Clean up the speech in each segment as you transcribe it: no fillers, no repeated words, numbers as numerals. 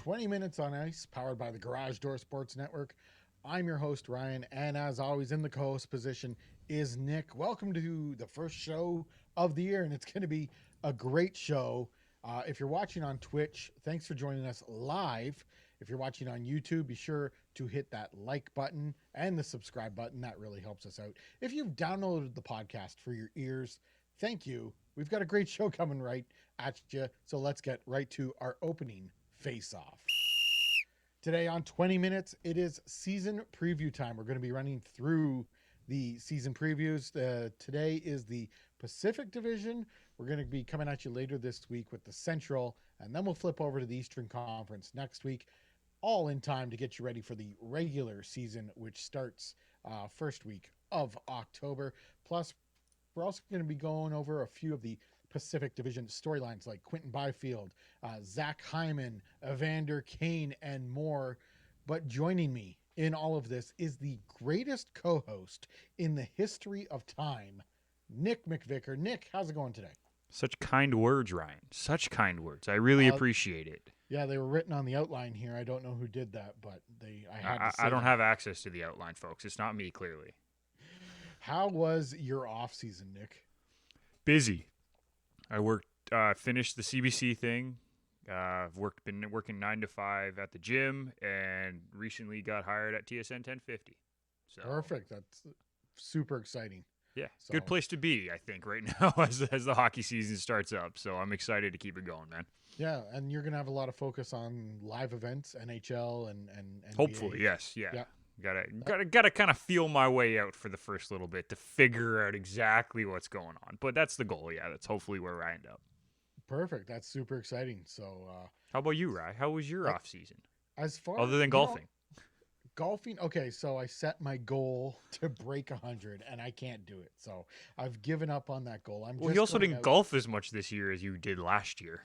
20 Minutes on Ice, powered by the Garage Door Sports Network. I'm your host, Ryan, and as always, in the co host position is Nick. Welcome to the first show of the year, and it's going to be a great show. If you're watching on Twitch, thanks for joining us live. If you're watching on YouTube, be sure to hit that like button and the subscribe button. That really helps us out. If you've downloaded the podcast for your ears, thank you. We've got a great show coming right at you, so let's get right to our opening face-off. Today on 20 Minutes, it is season preview time. We're going to be running through the season previews. Today is the Pacific Division. We're going to be coming at you later this week with the Central, and then we'll flip over to the Eastern Conference next week, all in time to get you ready for the regular season, which starts first week of October. Plus, we're also going to be going over a few of the Pacific Division storylines like Quentin Byfield, Zach Hyman, Evander Kane, and more. But joining me in all of this is the greatest co-host in the history of time, Nick McVicker. Nick, how's it going today? Such kind words, Ryan. Such kind words. I really appreciate it. Yeah, they were written on the outline here. I don't know who did that, but I don't have access to the outline, folks. It's not me, clearly. How was your off season, Nick? Busy. I finished the CBC thing. I've been working 9 to 5 at the gym, and recently got hired at TSN 1050. So perfect. That's super exciting. Yeah, so good place to be, I think, right now as the hockey season starts up. So I'm excited to keep it going, man. Yeah, and you're gonna have a lot of focus on live events, NHL and hopefully, yes, yeah. Gotta kind of feel my way out for the first little bit to figure out exactly what's going on. But that's the goal. Yeah, that's hopefully where I end up. Perfect. That's super exciting. So, how about you, Rye? How was your off season? As far other than golfing. Golfing. Okay, so I set my goal to break 100, and I can't do it. So I've given up on that goal. You also didn't golf as much this year as you did last year.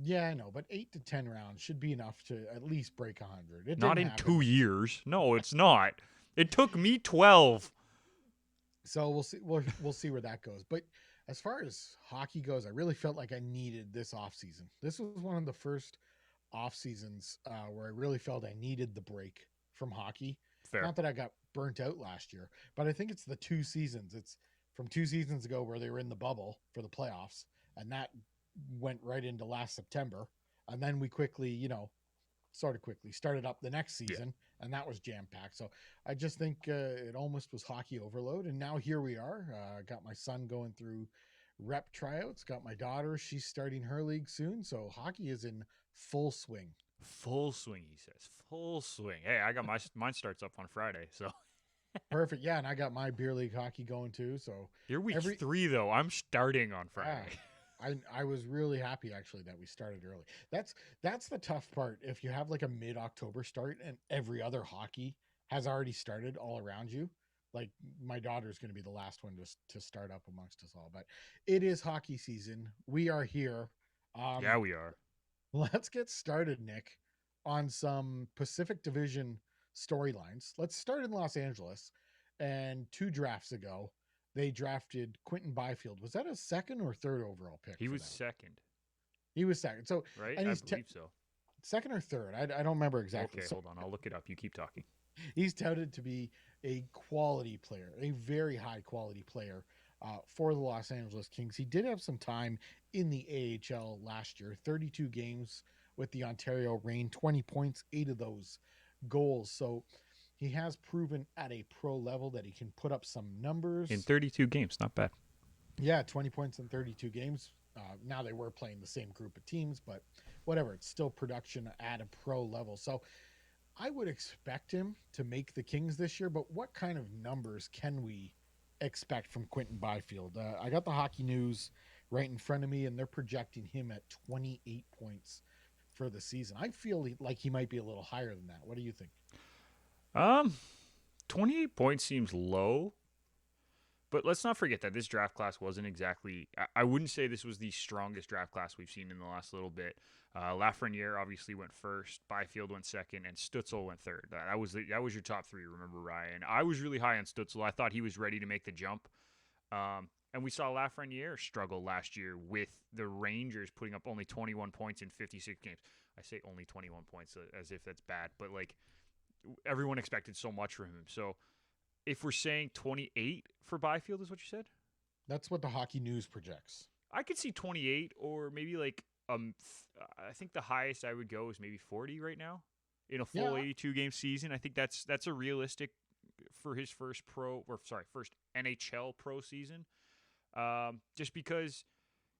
Yeah, I know, but 8 to 10 rounds should be enough to at least break 100. Not in 2 years. No, it's not. It took me 12. So we'll see. We'll see where that goes. But as far as hockey goes, I really felt like I needed this off season. This was one of the first off seasons where I really felt I needed the break from hockey. Fair. Not that I got burnt out last year, but I think it's the 2 seasons. It's from 2 seasons ago where they were in the bubble for the playoffs, and that went right into last September, and then we quickly started up the next season, and that was jam-packed. So I just think it almost was hockey overload, and now here we are. Got my son going through rep tryouts, got my daughter, she's starting her league soon, so hockey is in full swing. Full swing, he says. Full swing. Hey, I got mine starts up on Friday, so perfect. Yeah, and I got my beer league hockey going too. So you're week 3 though. I'm starting on Friday. I was really happy actually that we started early. That's the tough part. If you have like a mid-October start and every other hockey has already started all around you, like my daughter's going to be the last one to start up amongst us all. But it is hockey season. We are here. Yeah, we are. Let's get started, Nick, on some Pacific Division storylines. Let's start in Los Angeles. And 2 drafts ago, they drafted Quentin Byfield. Was that a second or third overall pick? He was second. He was second. So right, and I believe so. Second or third? I don't remember exactly. Okay, hold on. I'll look it up. You keep talking. He's touted to be a quality player, a very high quality player for the Los Angeles Kings. He did have some time in the AHL last year. 32 games with the Ontario Reign, 20 points, 8 of those goals. So he has proven at a pro level that he can put up some numbers. In 32 games, not bad. Yeah, 20 points in 32 games. Now they were playing the same group of teams, but whatever. It's still production at a pro level. So I would expect him to make the Kings this year, but what kind of numbers can we expect from Quentin Byfield? I got the Hockey News right in front of me, and they're projecting him at 28 points for the season. I feel like he might be a little higher than that. What do you think? 28 points seems low, but let's not forget that this draft class wasn't exactly, I wouldn't say this was the strongest draft class we've seen in the last little bit. Lafreniere obviously went first, Byfield went second, and Stützle went third. That was your top 3, remember, Ryan. I was really high on Stützle. I thought he was ready to make the jump. And we saw Lafreniere struggle last year with the Rangers putting up only 21 points in 56 games. I say only 21 points as if that's bad, but like everyone expected so much from him. So if we're saying 28 for Byfield is what you said, That's what the Hockey News projects. I could see 28 or maybe like I think the highest I would go is maybe 40 right now in a full Yeah, 82 game season. I think that's a realistic for his first NHL pro season. Just because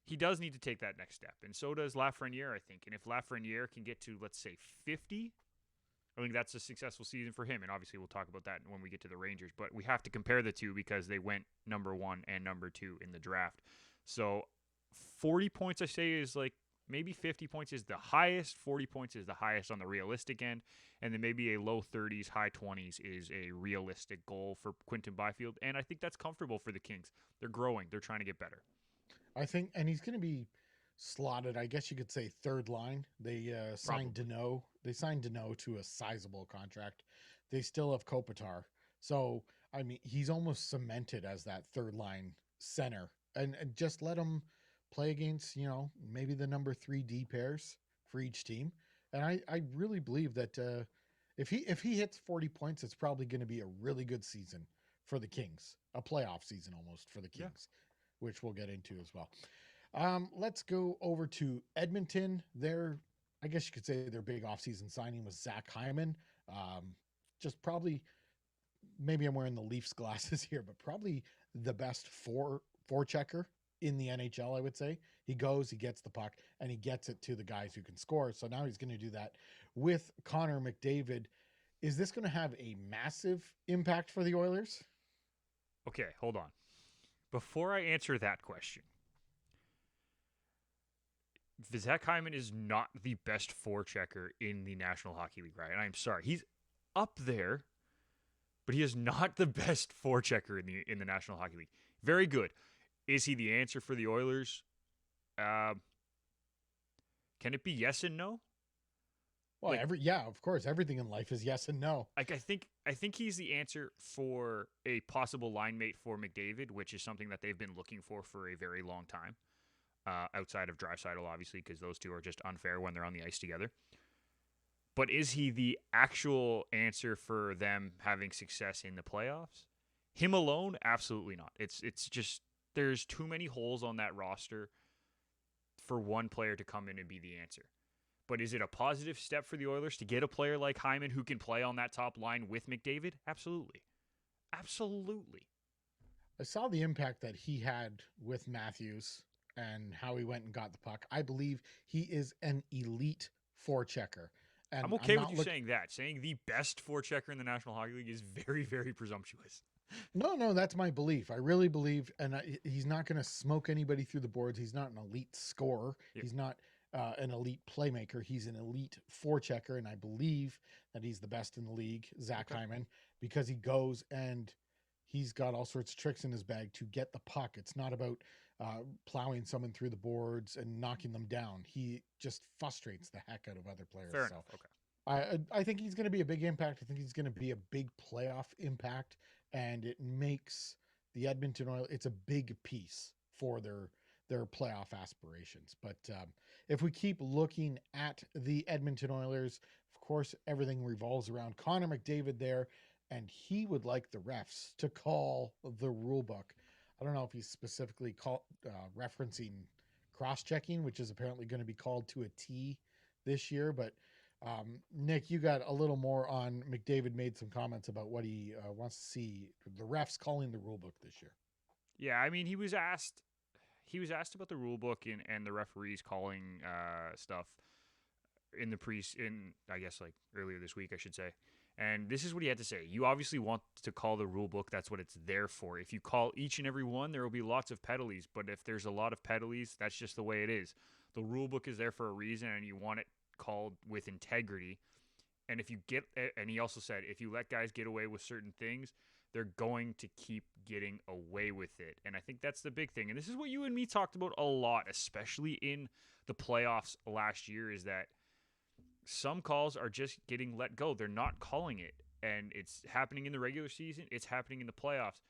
he does need to take that next step, and so does Lafreniere, I think. And if Lafreniere can get to, let's say, 50, I think that's a successful season for him. And obviously, we'll talk about that when we get to the Rangers. But we have to compare the two because they went number 1 and number 2 in the draft. So 40 points, I say, is like maybe 50 points is the highest. 40 points is the highest on the realistic end. And then maybe a low 30s, high 20s is a realistic goal for Quinton Byfield. And I think that's comfortable for the Kings. They're growing. They're trying to get better. I think, and he's going to be slotted. I guess you could say third line. They signed Probably. Deneau. They signed Deneau to a sizable contract. They still have Kopitar, so I mean, he's almost cemented as that third line center. And just let him play against, maybe the number 3D pairs for each team. And I really believe that if he hits 40 points, it's probably going to be a really good season for the Kings, a playoff season almost for the Yeah. Kings, which we'll get into as well. Let's go over to Edmonton. I guess you could say their big offseason signing was Zach Hyman. Just probably, maybe I'm wearing the Leafs glasses here, but probably the best four checker in the NHL, I would say. He goes, he gets the puck, and he gets it to the guys who can score. So now he's going to do that with Connor McDavid. Is this going to have a massive impact for the Oilers? Okay, hold on. Before I answer that question, Zach Hyman is not the best forechecker in the National Hockey League, right? And I'm sorry. He's up there, but he is not the best forechecker in the National Hockey League. Very good. Is he the answer for the Oilers? Uh, can it be yes and no? Well, Like yeah, of course, everything in life is yes and no. I think he's the answer for a possible line mate for McDavid, which is something that they've been looking for a very long time. Outside of Draisaitl, obviously, because those two are just unfair when they're on the ice together. But is he the actual answer for them having success in the playoffs? Him alone, absolutely not. It's just there's too many holes on that roster for one player to come in and be the answer. But is it a positive step for the Oilers to get a player like Hyman who can play on that top line with McDavid? Absolutely. Absolutely. I saw the impact that he had with Matthews and how he went and got the puck. I believe he is an elite forechecker. I'm And I'm okay with not you looking. saying that. Saying the best forechecker in the National Hockey League is very, very presumptuous. No, no, that's my belief. I really believe, and he's not going to smoke anybody through the boards. He's not an elite scorer. Yep. He's not an elite playmaker. He's an elite forechecker, and I believe that he's the best in the league, Zach Okay. Hyman, because he goes and he's got all sorts of tricks in his bag to get the puck. It's not about plowing someone through the boards and knocking them down. He just frustrates the heck out of other players. Fair So enough. Okay. I think he's going to be a big impact. I think he's going to be a big playoff impact, and it makes the Edmonton Oilers. It's a big piece for their playoff aspirations. But if we keep looking at the Edmonton Oilers, of course, everything revolves around Connor McDavid there, and he would like the refs to call the rule book. I don't know if he's specifically referencing cross-checking, which is apparently going to be called to a T this year, but Nick, you got a little more on McDavid made some comments about what he wants to see the refs calling the rule book this year. Yeah, I mean, he was asked about the rule book and the referees calling stuff in I guess like earlier this week, I should say. And this is what he had to say. You obviously want to call the rule book. That's what it's there for. If you call each and every one, there will be lots of penalties. But if there's a lot of penalties, that's just the way it is. The rule book is there for a reason, and you want it called with integrity. And and he also said, if you let guys get away with certain things, they're going to keep getting away with it. And I think that's the big thing. And this is what you and me talked about a lot, especially in the playoffs last year, is that some calls are just getting let go. They're not calling it. And it's happening in the regular season, it's happening in the playoffs.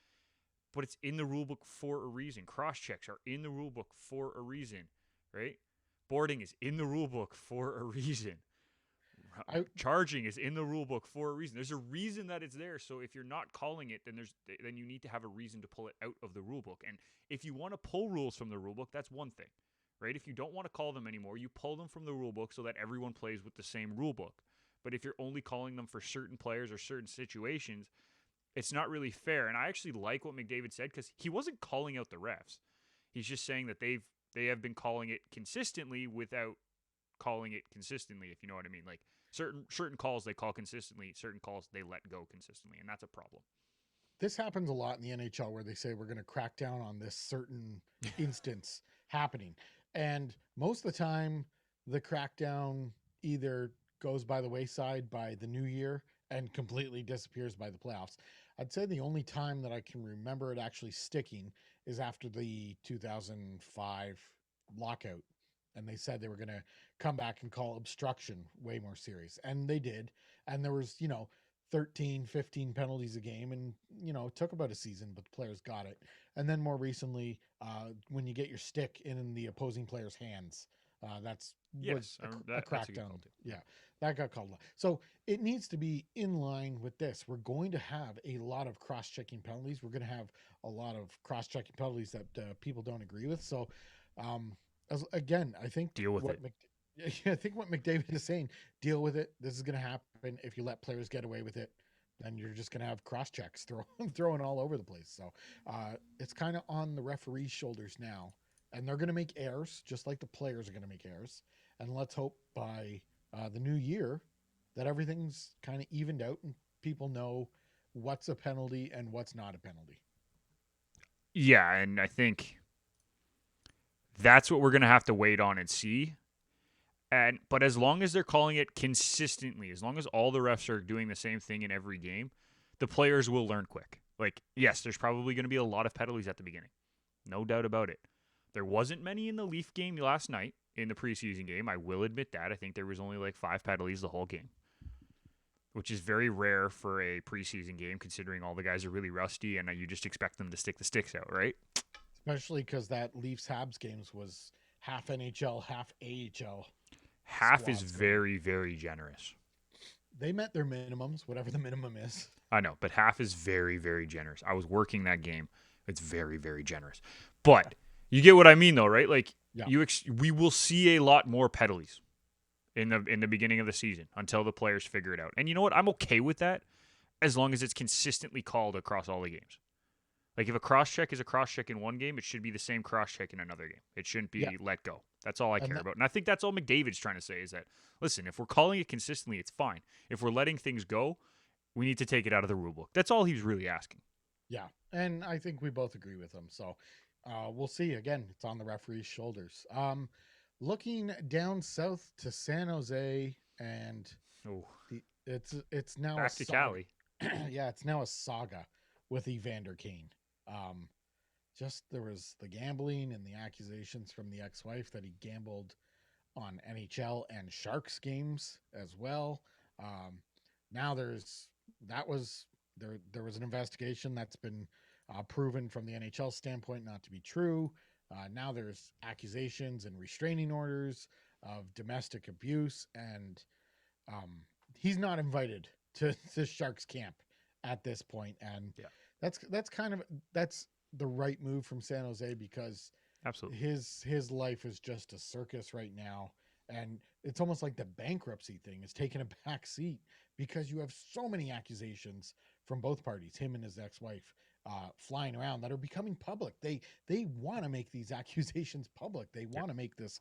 but it's in the rule book for a reason. Cross checks are in the rule book for a reason, right? Boarding is in the rule book for a reason. I Charging is in the rule book for a reason. There's a reason that it's there. So if you're not calling it, then you need to have a reason to pull it out of the rule book. And if you want to pull rules from the rule book, that's one thing, right? If you don't want to call them anymore, you pull them from the rule book so that everyone plays with the same rule book. But if you're only calling them for certain players or certain situations, it's not really fair. And I actually like what McDavid said because he wasn't calling out the refs. He's just saying that they have been calling it consistently without calling it consistently, if you know what I mean. Like certain calls they call consistently, certain calls they let go consistently, and that's a problem. This happens a lot in the NHL where they say we're going to crack down on this certain instance happening. And most of the time, the crackdown either goes by the wayside by the new year and completely disappears by the playoffs. I'd say the only time that I can remember it actually sticking is after the 2005 lockout. And they said they were going to come back and call obstruction way more serious. And they did. And there was, 13, 15 penalties a game. And, it took about a season, but the players got it. And then more recently, when you get your stick in the opposing player's hands, that's was Yes, a that's a good crackdown. call too. Yeah, that got called. So it needs to be in line with this. We're going to have a lot of cross-checking penalties. We're going to have a lot of cross-checking penalties that people don't agree with. So, again, I think Deal with it. I think what McDavid is saying, deal with it. This is going to happen. If you let players get away with it, then you're just going to have cross checks throwing all over the place. So it's kind of on the referee's shoulders now. And they're going to make errors, just like the players are going to make errors. And let's hope by the new year that everything's kind of evened out and people know what's a penalty and what's not a penalty. Yeah, and I think that's what we're gonna have to wait on and see. But as long as they're calling it consistently, as long as all the refs are doing the same thing in every game, the players will learn quick. Like, yes, there's probably going to be a lot of penalties at the beginning. No doubt about it. There wasn't many in the Leaf game last night in the preseason game. I will admit that. I think there was only like 5 penalties the whole game, which is very rare for a preseason game considering all the guys are really rusty and you just expect them to stick the sticks out, right? Especially because that Leafs Habs games was half NHL, half AHL. Half is very, very generous. They met their minimums, whatever the minimum is. I know, but half is very, very generous. I was working that game. It's very, very generous. But you get what I mean, though, right? Like we will see a lot more penalties in the beginning of the season until the players figure it out. And you know what? I'm okay with that as long as it's consistently called across all the games. Like if a cross check is a cross check in one game, it should be the same cross check in another game. It shouldn't be let go. That's all I care about. And I think that's all McDavid's trying to say is that, listen, if we're calling it consistently, it's fine. If we're letting things go, we need to take it out of the rule book. That's all he's really asking. Yeah, and I think we both agree with him. So we'll see. Again, it's on the referee's shoulders. Looking down south to San Jose, and it's now back to Cali. Yeah, it's now a saga with Evander Kane. Just there was the gambling and the accusations from the ex-wife that he gambled on NHL and Sharks games as well. Now there was an investigation that's been proven from the NHL standpoint not to be true. Now there's accusations and restraining orders of domestic abuse, and he's not invited to Sharks camp at this point. And that's the right move from San Jose because absolutely his life is just a circus right now. And it's almost like the bankruptcy thing is taking a back seat because you have so many accusations from both parties, him and his ex-wife, flying around that are becoming public. They want to make these accusations public. They want to make this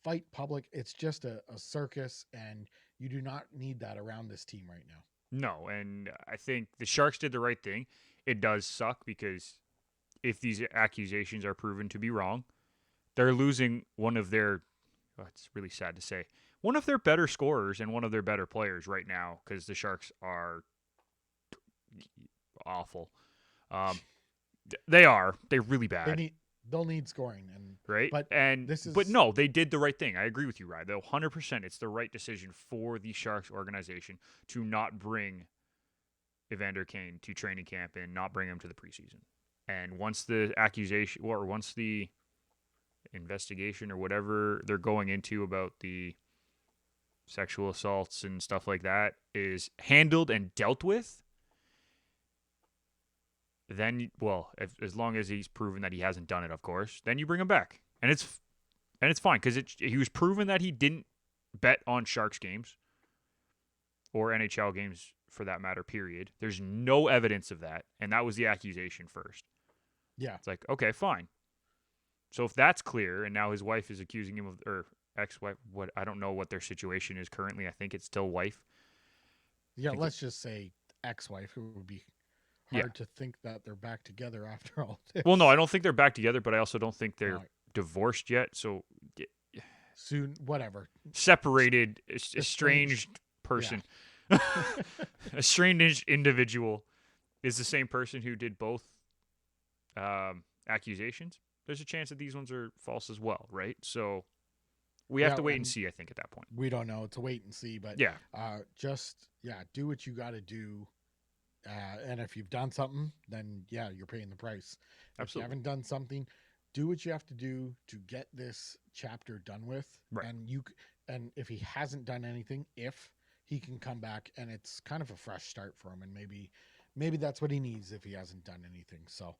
fight public. It's just a circus, and you do not need that around this team right now. No, and I think the Sharks did the right thing. It does suck because if these accusations are proven to be wrong, they're losing one of their, it's really sad to say, one of their better scorers and one of their better players right now because the Sharks are awful. They're really bad. They'll need scoring, and right. But no, they did the right thing. I agree with you, Ryan. Though 100%, it's the right decision for the Sharks organization to not bring Evander Kane to training camp and not bring him to the preseason. And once the accusation or once the investigation or whatever they're going into about the sexual assaults and stuff like that is handled and dealt with, then as long as he's proven that he hasn't done it, of course, then you bring him back, and it's fine because he was proven that he didn't bet on Sharks games or NHL games for that matter. Period. There's no evidence of that, and that was the accusation first. Yeah. It's like, okay, fine. So if that's clear, and now his wife is accusing him of, or ex-wife, what I don't know what their situation is currently. I think it's still wife. Yeah, let's just say ex-wife. It would be Yeah. hard to think that they're back together after all this. Well, no, I don't think they're back together, but I also don't think they're No, divorced yet. So soon, whatever. separated, estranged person, Yeah. estranged individual is the same person who did both accusations. There's a chance that these ones are false as well, right? So we have to wait and see, I think, at that point. We don't know. It's a wait and see, but yeah, do what you got to do. And if you've done something, then yeah, you're paying the price. absolutely. If you haven't done something, do what you have to do to get this chapter done with. Right. And if he hasn't done anything, if he can come back and it's kind of a fresh start for him, and maybe that's what he needs if he hasn't done anything. So,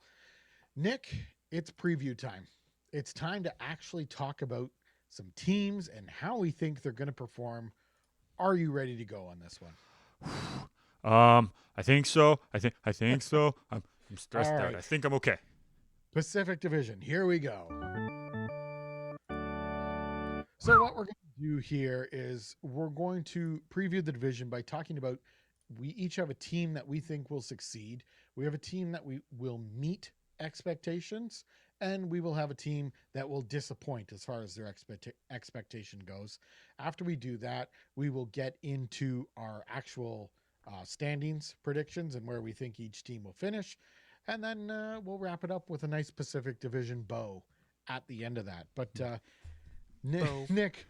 Nick, it's preview time. It's time to actually talk about some teams and how we think they're going to perform. Are you ready to go on this one? I think so. I think so. I'm stressed out. Right. I think I'm okay. Pacific Division. Here we go. So what we're going to do here is we're going to preview the division by talking about we each have a team that we think will succeed. We have a team that we will meet expectations, and we will have a team that will disappoint as far as their expectation goes. After we do that, we will get into our actual standings predictions and where we think each team will finish. And then we'll wrap it up with a nice Pacific Division bow at the end of that. But Nick,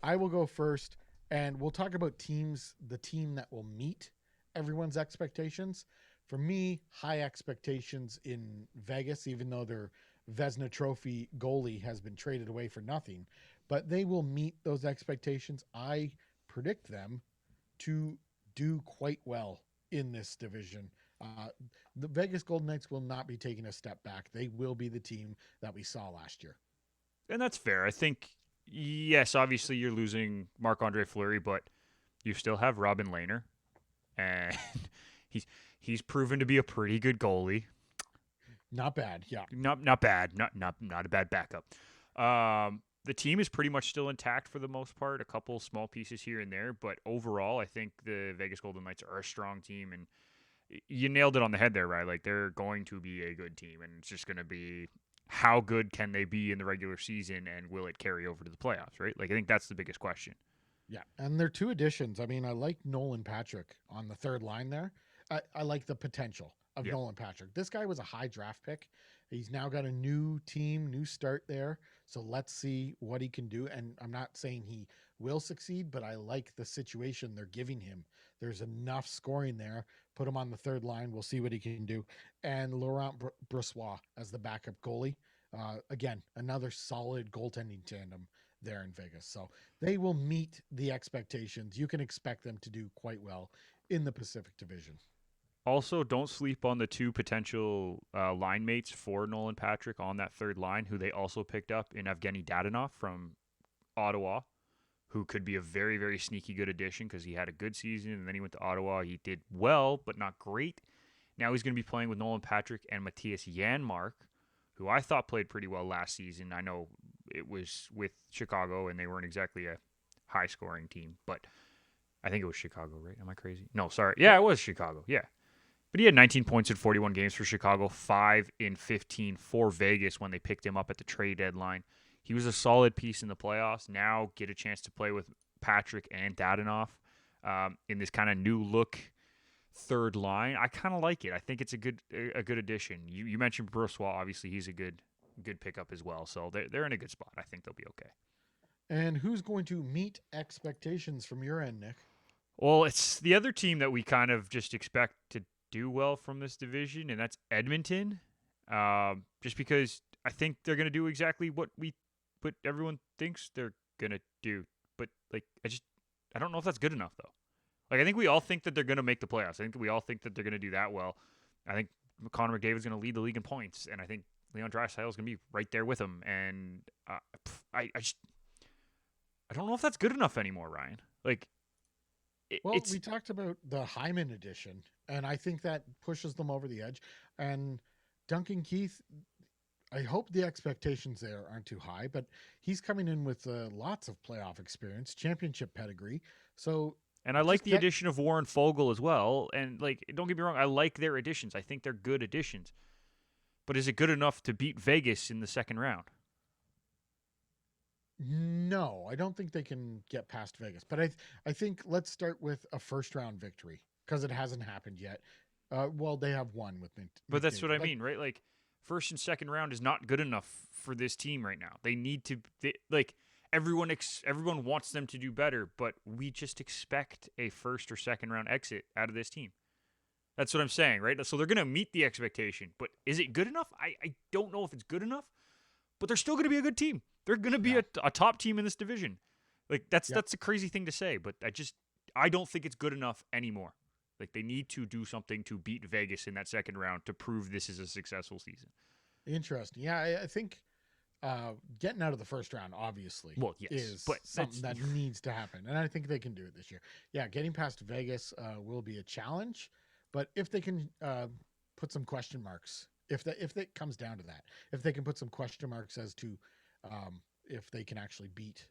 I will go first, and we'll talk about the team that will meet everyone's expectations. For me, high expectations in Vegas, even though their Vezina Trophy goalie has been traded away for nothing. But they will meet those expectations. I predict them to do quite well in this division. The Vegas Golden Knights will not be taking a step back. They will be the team that we saw last year. And that's fair. I think, yes, obviously you're losing Marc-Andre Fleury, but you still have Robin Lehner, and he's proven to be a pretty good goalie. Not bad, yeah. Not bad. Not a bad backup. The team is pretty much still intact for the most part. A couple small pieces here and there, but overall, I think the Vegas Golden Knights are a strong team, and you nailed it on the head there, right? Like, they're going to be a good team, and it's just going to be how good can they be in the regular season, and will it carry over to the playoffs, right? Like, I think that's the biggest question. Yeah, and they're two additions. I mean, I like Nolan Patrick on the third line there. I like the potential of Nolan Patrick. This guy was a high draft pick. He's now got a new team, new start there. So let's see what he can do. And I'm not saying he will succeed, but I like the situation they're giving him. There's enough scoring there. Put him on the third line. We'll see what he can do. And Laurent Brossoit as the backup goalie. Again, another solid goaltending tandem there in Vegas. So they will meet the expectations. You can expect them to do quite well in the Pacific Division. Also, don't sleep on the two potential line mates for Nolan Patrick on that third line, who they also picked up in Evgeny Dadonov from Ottawa, who could be a very, very sneaky good addition because he had a good season, and then he went to Ottawa. He did well, but not great. Now he's going to be playing with Nolan Patrick and Matthias Janmark, who I thought played pretty well last season. I know it was with Chicago, and they weren't exactly a high-scoring team, but I think it was Chicago, right? Am I crazy? No, sorry. Yeah, it was Chicago, yeah. But he had 19 points in 41 games for Chicago, 5 in 15 for Vegas when they picked him up at the trade deadline. He was a solid piece in the playoffs. Now get a chance to play with Patrick and Dadonov in this kind of new look third line. I kind of like it. I think it's a good addition. You mentioned Brossoit. Obviously, he's a good pickup as well. So they're in a good spot. I think they'll be okay. And who's going to meet expectations from your end, Nick? Well, it's the other team that we kind of just expect to do well from this division, and that's Edmonton. just because I think they're going to do exactly what everyone thinks they're going to do. But like, I don't know if that's good enough though. Like, I think we all think that they're going to make the playoffs. I think we all think that they're going to do that well. I think Connor McDavid's going to lead the league in points, and I think Leon Draisaitl is going to be right there with him. And I don't know if that's good enough anymore, Ryan. Like, Well, it's we talked about the Hyman edition, and I think that pushes them over the edge. And Duncan Keith, I hope the expectations there aren't too high, but he's coming in with lots of playoff experience, championship pedigree. So and I like just the get addition of Warren Fogle as well. And like, don't get me wrong, I like their additions. I think they're good additions. But is it good enough to beat Vegas in the second round? no, I don't think they can get past Vegas, but I think let's start with a first round victory because it hasn't happened yet. Well, they have one with But that's what McDavid, I but mean, right? Like, first and second round is not good enough for this team right now. They need to like everyone wants them to do better, but we just expect a first or second round exit out of this team. That's what I'm saying, right? So they're going to meet the expectation, but is it good enough? I don't know if it's good enough, but they're still going to be a good team. They're going to be yeah, a top team in this division. Like, yeah. that's a crazy thing to say, but I don't think it's good enough anymore. Like, they need to do something to beat Vegas in that second round to prove this is a successful season. Interesting. Yeah, I think getting out of the first round obviously Well, yes, is but something that's that needs to happen, and I think they can do it this year. Yeah, getting past Vegas will be a challenge, but if they can put some question marks, if it comes down to that, if they can put some question marks as to if they can actually beat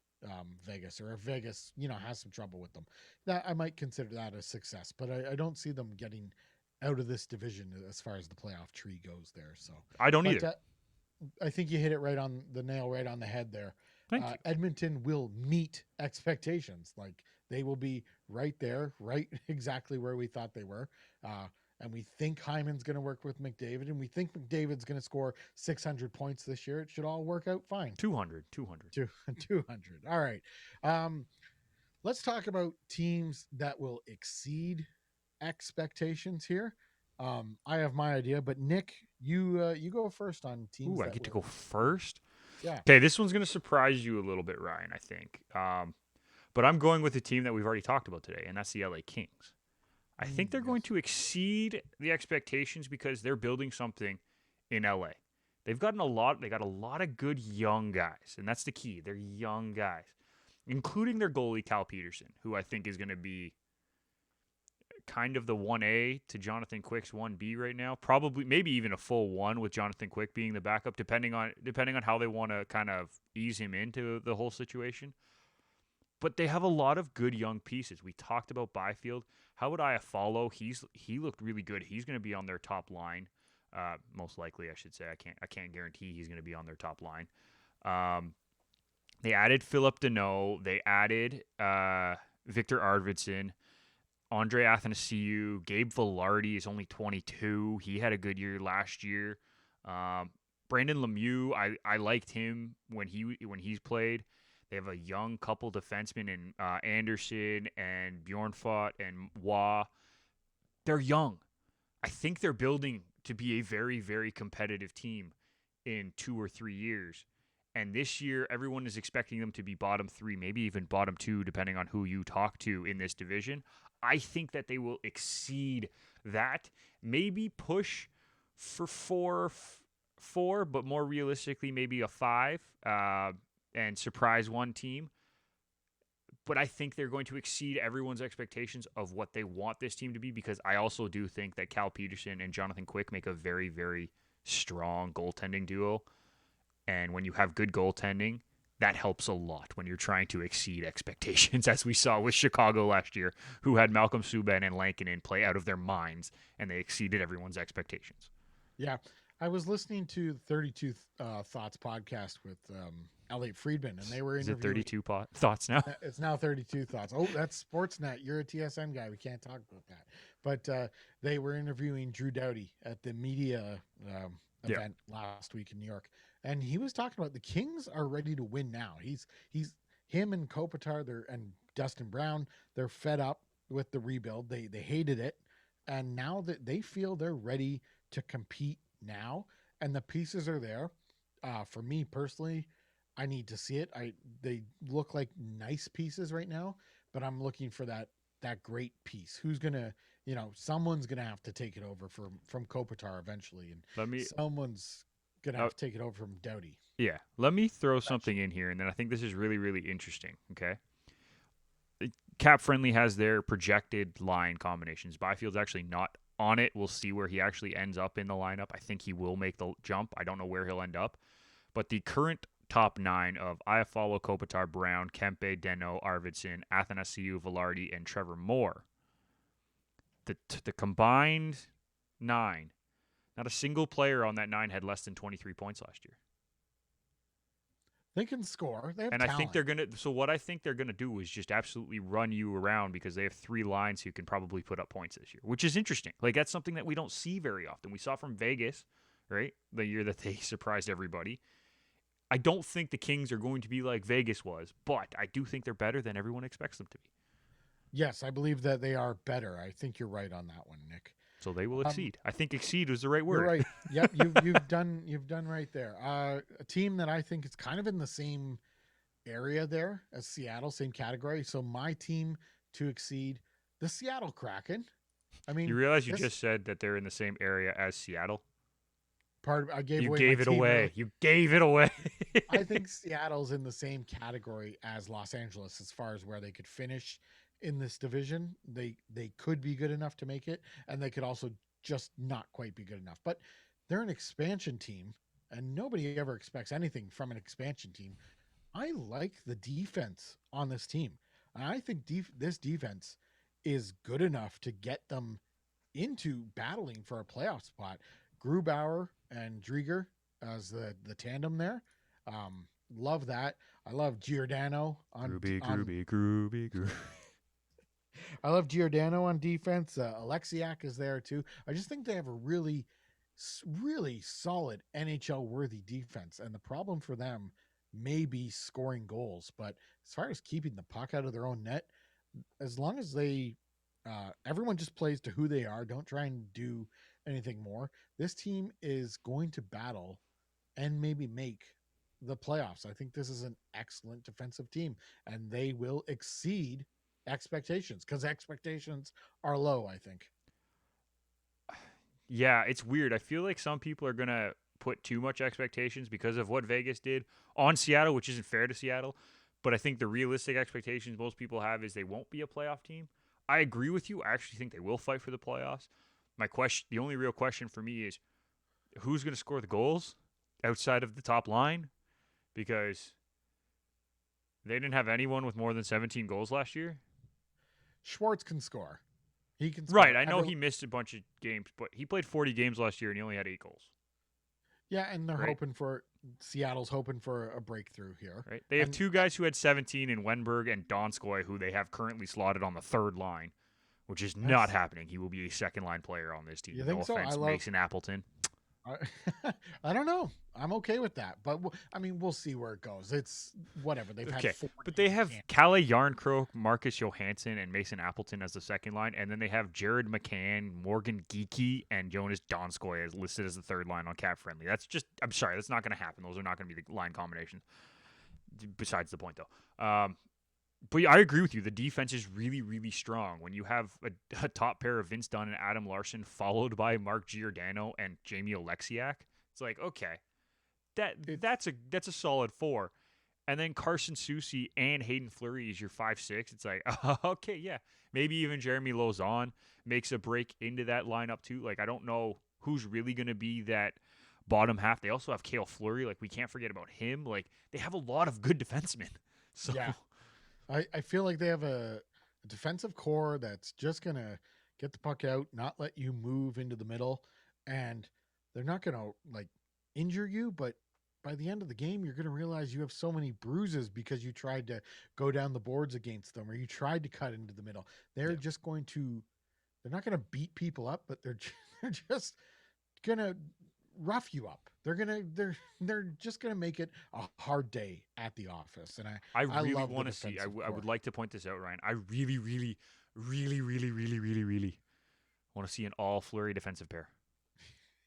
Vegas, or if Vegas has some trouble with them, that I might consider that a success. But I don't see them getting out of this division as far as the playoff tree goes there. So, I don't but either. I think you hit it right on the nail, right on the head there. Thank you. Edmonton will meet expectations. Like they will be right there, right exactly where we thought they were. And we think Hyman's going to work with McDavid, and we think McDavid's going to score 600 points this year. It should all work out fine. 200, 200. 200. All right. Um, let's talk about teams that will exceed expectations here. I have my idea, but Nick, you go first on teams Ooh, I that get to will go first. yeah. Okay, this one's going to surprise you a little bit, Ryan, I think. But I'm going with a team that we've already talked about today, and that's the LA Kings. I think they're going Yes. to exceed the expectations because they're building something in LA. They got a lot of good young guys, and that's the key. They're young guys, including their goalie Cal Peterson, who I think is going to be kind of the 1A to Jonathan Quick's 1B right now. Probably maybe even a full 1 with Jonathan Quick being the backup depending on how they want to kind of ease him into the whole situation. But they have a lot of good young pieces. We talked about Byfield. How would I follow? He looked really good. He's going to be on their top line. Most likely, I should say. I can't guarantee he's going to be on their top line. They added Philip Deneau. They added Victor Arvidsson. Andre Athanasiou, Gabe Velarde is only 22. He had a good year last year. Brandon Lemieux, I liked him when he's played. They have a young couple defensemen in Anderson and Bjornfot and Waugh. They're young. I think they're building to be a very, very competitive team in 2 or 3 years. And this year, everyone is expecting them to be bottom 3, maybe even bottom 2, depending on who you talk to in this division. I think that they will exceed that. Maybe push for four, but more realistically, maybe a 5, and surprise one team. But I think they're going to exceed everyone's expectations of what they want this team to be, because I also do think that Cal Peterson and Jonathan Quick make a very, very strong goaltending duo. And when you have good goaltending, that helps a lot when you're trying to exceed expectations, as we saw with Chicago last year, who had Malcolm Subban and Lankinen play out of their minds, and they exceeded everyone's expectations. Yeah. I was listening to the 32 Thoughts podcast with Elliot Friedman, and they were Is it interviewing. 32 thoughts now? It's now 32 Thoughts. Oh, that's Sportsnet. You're a TSN guy. We can't talk about that. But they were interviewing Drew Doughty at the media event last week in New York, and he was talking about the Kings are ready to win now. He's him and Kopitar and Dustin Brown. They're fed up with the rebuild. They hated it, and now that they feel they're ready to compete now. and the pieces are there. For me personally, I need to see it. They look like nice pieces right now, but I'm looking for that great piece. Who's gonna, someone's gonna have to take it over from Kopitar eventually, and Let me someone's gonna uh, have to take it over from Doughty yeah, let me throw something eventually. in here, and then I think this is really really interesting. Okay, Cap Friendly has their projected line combinations. Byfield's actually not on it. We'll see where he actually ends up in the lineup. I think he will make the jump. I don't know where he'll end up, but the current top nine of Iafallo, Kopitar, Brown, Kempe, Deno, Arvidsson, Athanasiou, Velarde, and Trevor Moore. The combined nine, not a single player on that nine had less than 23 points last year. They can score. They have And I think they're talent. gonna. So what I think they're gonna do is just absolutely run you around because they have three lines who can probably put up points this year, which is interesting. Like that's something that we don't see very often. We saw from Vegas, right, the year that they surprised everybody. I don't think the Kings are going to be like Vegas was, but I do think they're better than everyone expects them to be. Yes, I believe that they are better. I think you're right on that one, Nick. So they will Um, exceed. I think exceed was the right you're word. right. Yep, you've done right there. A team that I think is kind of in the same area there as Seattle, same category. So my team to exceed, the Seattle Kraken. I You mean, realize you this just said that they're in the same area as Seattle? I gave You away my gave it team early. away. You gave it away. I think Seattle's in the same category as Los Angeles as far as where they could finish in this division. They could be good enough to make it, and they could also just not quite be good enough. But they're an expansion team, and nobody ever expects anything from an expansion team. I like the defense on this team. And I think this defense is good enough to get them into battling for a playoff spot. Grubauer and Drieger as the tandem there. Love that. I love Giordano on Groovy. I love Giordano on defense. Alexiak is there too. I just think they have a really solid NHL worthy defense, and the problem for them may be scoring goals. But as far as keeping the puck out of their own net, as long as everyone just plays to who they are, don't try and do anything more. This team is going to battle and maybe make the playoffs. I think this is an excellent defensive team, and they will exceed expectations because expectations are low. I think. Yeah, it's weird. I feel like some people are gonna put too much expectations because of what Vegas did on Seattle, which isn't fair to Seattle. But I think the realistic expectations most people have is they won't be a playoff team. I agree with you. I actually think they will fight for the playoffs. The only real question for me is who's going to score the goals outside of the top line because they didn't have anyone with more than 17 goals last year. Schwartz can score. He can Right, score. I know he missed a bunch of games, but he played 40 games last year and he only had 8 goals. Yeah, and they're Right? hoping for Seattle's hoping for a breakthrough here. Right? They have And two guys who had 17 in Wenberg and Donskoy, who they have currently slotted on the third line, which is not that's happening. He will be a second line player on this you team. No think so? offense, Mason Appleton. I, I don't know. I'm okay with that, but I mean, we'll see where it goes. It's whatever. They've had Okay, 4 but games they of have camp. Kalle Yarncroke, Marcus Johansson, and Mason Appleton as the second line, and then they have Jared McCann, Morgan Geeky, and Jonas Donskoy as listed as the third line on Cap Friendly. I'm sorry, that's not going to happen. Those are not going to be the line combinations. Besides the point, though. But yeah, I agree with you. The defense is really, really strong. When you have a top pair of Vince Dunn and Adam Larson, followed by Mark Giordano and Jamie Alexiak, it's like okay, that It's that's a solid four. And then Carson Soucy and Hayden Fleury is your 5-6. It's like, okay, yeah. Maybe even Jeremy Lauzon makes a break into that lineup too. Like, I don't know who's really going to be that bottom half. They also have Kale Fleury. Like, we can't forget about him. Like, they have a lot of good defensemen. So, yeah. I feel like they have a defensive core that's just gonna get the puck out, not let you move into the middle, and they're not gonna like injure you, but by the end of the game, you're gonna realize you have so many bruises because you tried to go down the boards against them or you tried to cut into the middle. yeah. They're just going to they're not gonna beat people up, but they're just gonna rough you up. They're just gonna make it a hard day at the office, and I I really love the want to see, defensive I would core. like to point this out, Ryan. I really, really, really, really, really, really, really want to see an all Fleury defensive pair.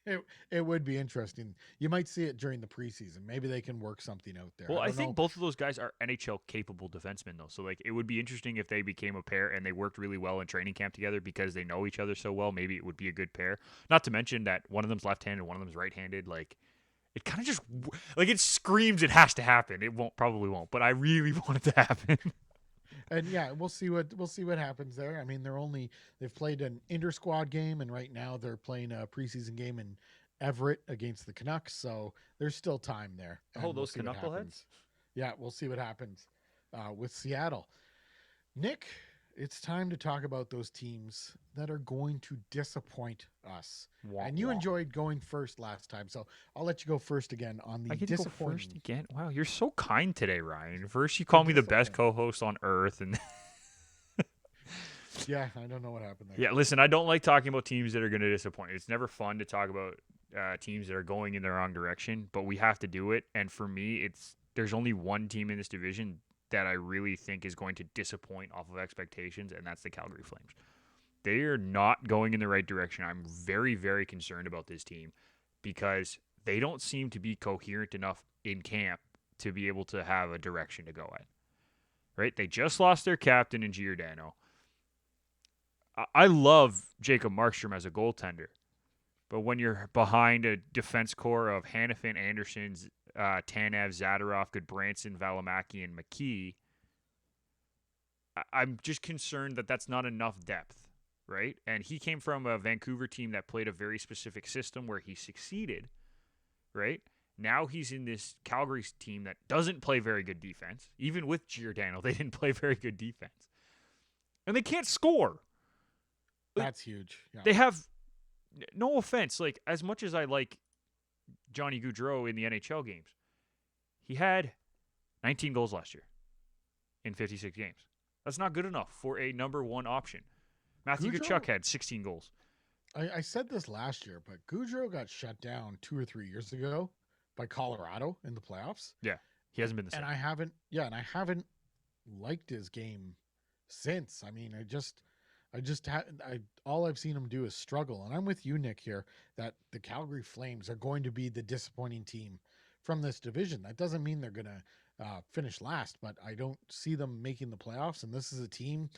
It it would be interesting. You might see it during the preseason. Maybe they can work something out there. Well, I I don't think know. both of those guys are NHL capable defensemen, though. So, like, it would be interesting if they became a pair and they worked really well in training camp together because they know each other so well. Maybe it would be a good pair. Not to mention that one of them's left-handed, one of them's right-handed. Like, it kind of just like it screams it has to happen. It won't, probably won't, but I really want it to happen. And yeah, we'll see what happens there. I mean, they've played an inter squad game, and right now they're playing a preseason game in Everett against the Canucks. So there's still time there, Oh, and we'll those see what knuckleheads. happens. Yeah, we'll see what happens with Seattle. Nick, it's time to talk about those teams that are going to disappoint us. Wah, And you wah. enjoyed going first last time, so I'll let you go first again on I the get to go first disappointing. again. Wow, you're so kind today, Ryan. First, you The call me the best disappointing. co-host on earth, and Yeah, I don't know what happened there. yeah, listen, I don't like talking about teams that are going to disappoint. It's never fun to talk about teams that are going in the wrong direction, but we have to do it. And for me, it's there's only one team in this division that I really think is going to disappoint off of expectations, and that's the Calgary Flames. They are not going in the right direction. I'm very, very concerned about this team because they don't seem to be coherent enough in camp to be able to have a direction to go at. Right? They just lost their captain in Giordano. I love Jacob Markstrom as a goaltender, but when you're behind a defense core of Hannafin, Andersons, Tanev, Zadorov, Goodbranson, Valimaki, and McKee, I'm just concerned that that's not enough depth, right? And he came from a Vancouver team that played a very specific system where he succeeded, right? Now he's in this Calgary team that doesn't play very good defense. Even with Giordano, they didn't play very good defense. And they can't score. That's huge. Yeah. They have no offense, like as much as I like Johnny Gaudreau in the NHL games, he had 19 goals last year in 56 games. That's not good enough for a number one option. Matthew Goudreau, Tkachuk had 16 goals. I said this last year, but Goudreau got shut down 2 or 3 years ago by Colorado in the playoffs, Yeah, he hasn't been the and same. I haven't liked his game since. I mean, I just had I all I've seen him do is struggle, and I'm with you, Nick, here that the Calgary Flames are going to be the disappointing team from this division. That doesn't mean they're going to finish last, but I don't see them making the playoffs. And this is a team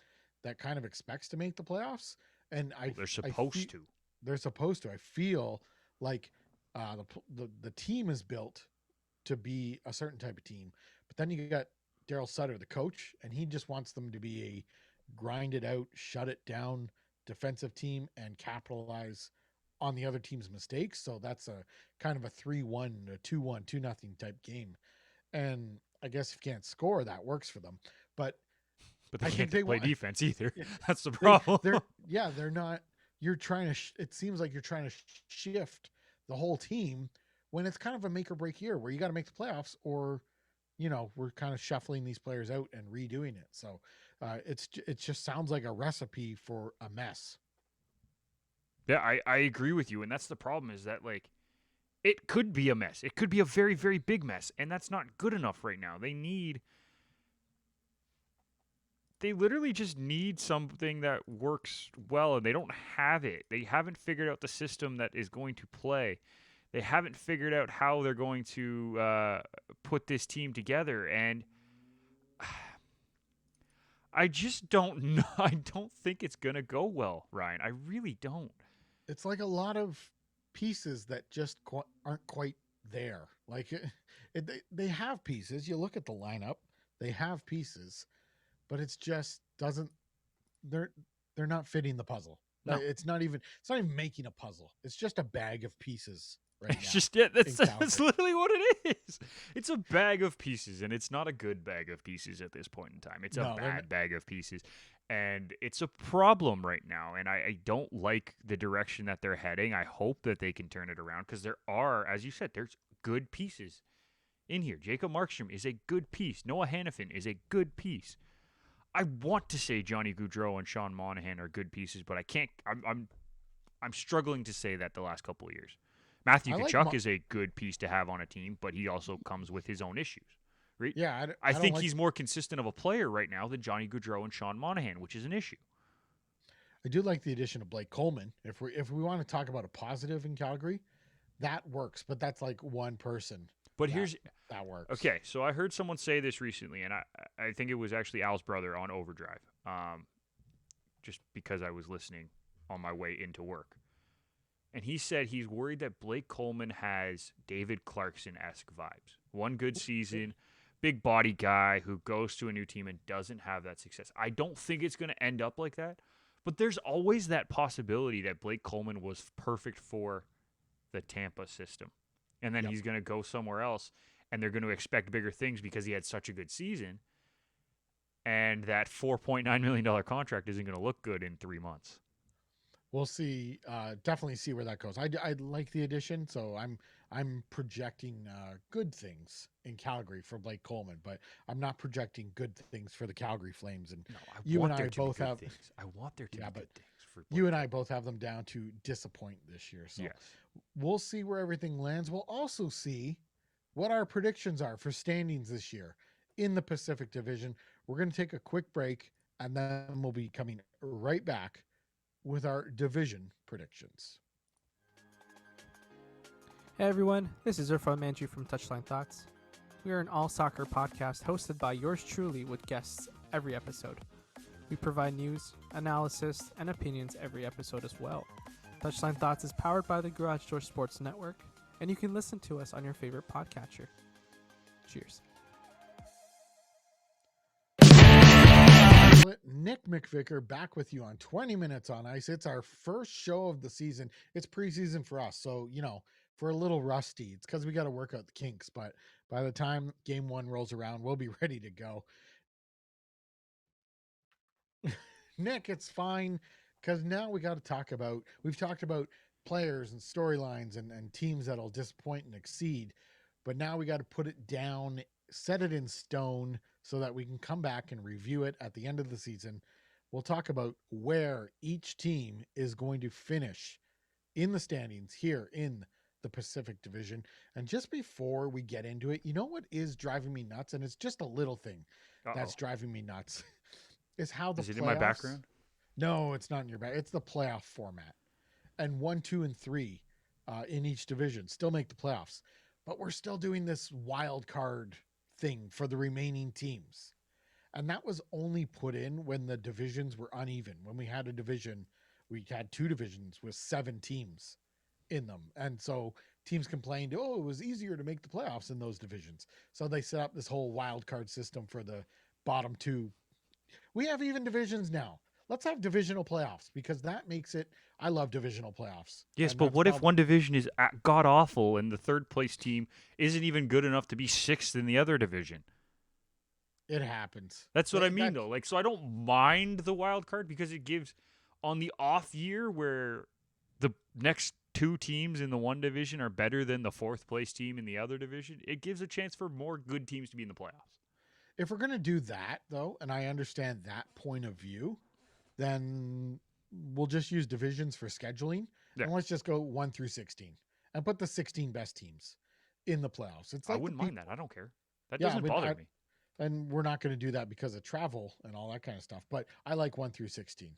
that kind of expects to make the playoffs, and Well, they're I supposed feel to. they're supposed to. I feel like the team is built to be a certain type of team, but then you got Daryl Sutter, the coach, and he just wants them to be a grind it out, shut it down defensive team and capitalize on the other team's mistakes. So that's a kind of a 3-1, a 2-1, 2-0 type game. And I guess if you can't score, that works for them. But But they I think can't they play want defense either. yeah, That's the problem. they're not you're trying to it seems like you're trying to shift the whole team when it's kind of a make or break year where you got to make the playoffs or we're kind of shuffling these players out and redoing it. So it just sounds like a recipe for a mess. Yeah, I agree with you. And that's the problem is that, like, it could be a mess. It could be a very, very big mess. And that's not good enough right now. They literally just need something that works well, and they don't have it. They haven't figured out the system that is going to play. They haven't figured out how they're going to put this team together, and I just don't know. I don't think it's gonna go well, Ryan. I really don't. It's like a lot of pieces that just aren't quite there. Like they have pieces. You look at the lineup, they have pieces, but it's just doesn't they're they're not fitting the puzzle. No, It's not even making a puzzle. It's just a bag of pieces right it's now just yeah. in That's Calgary. literally what it is. It's a bag of pieces, and it's not a good bag of pieces at this point in time. It's a No, they're bad bag of pieces, and it's a problem right now. And I don't like the direction that they're heading. I hope that they can turn it around because there are, as you said, there's good pieces in here. Jacob Markstrom is a good piece. Noah Hannafin is a good piece. I want to say Johnny Gaudreau and Sean Monahan are good pieces, but I can't. I'm struggling to say that the last couple of years. Matthew I like Kachuk is a good piece to have on a team, but he also comes with his own issues. Right? yeah, I I don't think like he's more consistent of a player right now than Johnny Gaudreau and Sean Monahan, which is an issue. I do like the addition of Blake Coleman. If we want to talk about a positive in Calgary, that works, but that's like one person But that here's that works. okay. So I heard someone say this recently, and I think it was actually Al's brother on Overdrive. Just because I was listening on my way into work. And he said he's worried that Blake Coleman has David Clarkson esque vibes. One good season, big body guy who goes to a new team and doesn't have that success. I don't think it's going to end up like that, but there's always that possibility that Blake Coleman was perfect for the Tampa system. And then Yep. he's going to go somewhere else and they're going to expect bigger things because he had such a good season. And that $4.9 million contract isn't going to look good in 3 months. We'll see. Definitely see where that goes. I like the addition, so I'm projecting good things in Calgary for Blake Coleman, but I'm not projecting good things for the Calgary Flames. And No, I you and want there I to be both good have, things. I want there to yeah, be but good things for you Blake and I Coleman. both have them down to disappoint this year. So Yes. we'll see where everything lands. We'll also see what our predictions are for standings this year in the Pacific Division. We're going to take a quick break, and then we'll be coming right back with our division predictions. Hey everyone, this is Irfan Manji from Touchline Thoughts. We are an all soccer podcast hosted by yours truly with guests every episode. We provide news, analysis, and opinions every episode as well. Touchline Thoughts is powered by the Garage Door Sports Network, and you can listen to us on your favorite podcatcher. Cheers. Nick McVicker back with you on 20 Minutes on Ice. It's our first show of the season. It's preseason for us. So, if we're a little rusty, it's because we got to work out the kinks. But by the time game one rolls around, we'll be ready to go. Nick, it's fine because now we've talked about players and storylines and teams that'll disappoint and exceed. But now we got to put it down, set it in stone so that we can come back and review it at the end of the season. We'll talk about where each team is going to finish in the standings here in the Pacific Division. And just before we get into it, you know what is driving me nuts? And it's just a little thing that's driving me nuts is how the Is it playoffs. in my background? No, it's not in your back. It's the playoff format. And 1, 2, and 3 in each division still make the playoffs. But we're still doing this wild card thing for the remaining teams. And that was only put in when the divisions were uneven. When we had we had 2 divisions with 7 teams in them. And so teams complained, it was easier to make the playoffs in those divisions. So they set up this whole wild card system for the bottom 2. We have even divisions now. Let's have divisional playoffs because that makes it. I love divisional playoffs. Yes, And but that's what if probably, one division is god awful and the third place team isn't even good enough to be sixth in the other division? it happens. That's what I mean, though. Like, so I don't mind the wild card because it gives, on the off year where the next 2 teams in the one division are better than the fourth place team in the other division, it gives a chance for more good teams to be in the playoffs. If we're going to do that, though, and I understand that point of view, then we'll just use divisions for scheduling. Yeah. And let's just go 1 through 16 and put the 16 best teams in the playoffs. It's like I wouldn't mind that. I don't care. That Yeah, doesn't bother me. And we're not going to do that because of travel and all that kind of stuff. But I like 1 through 16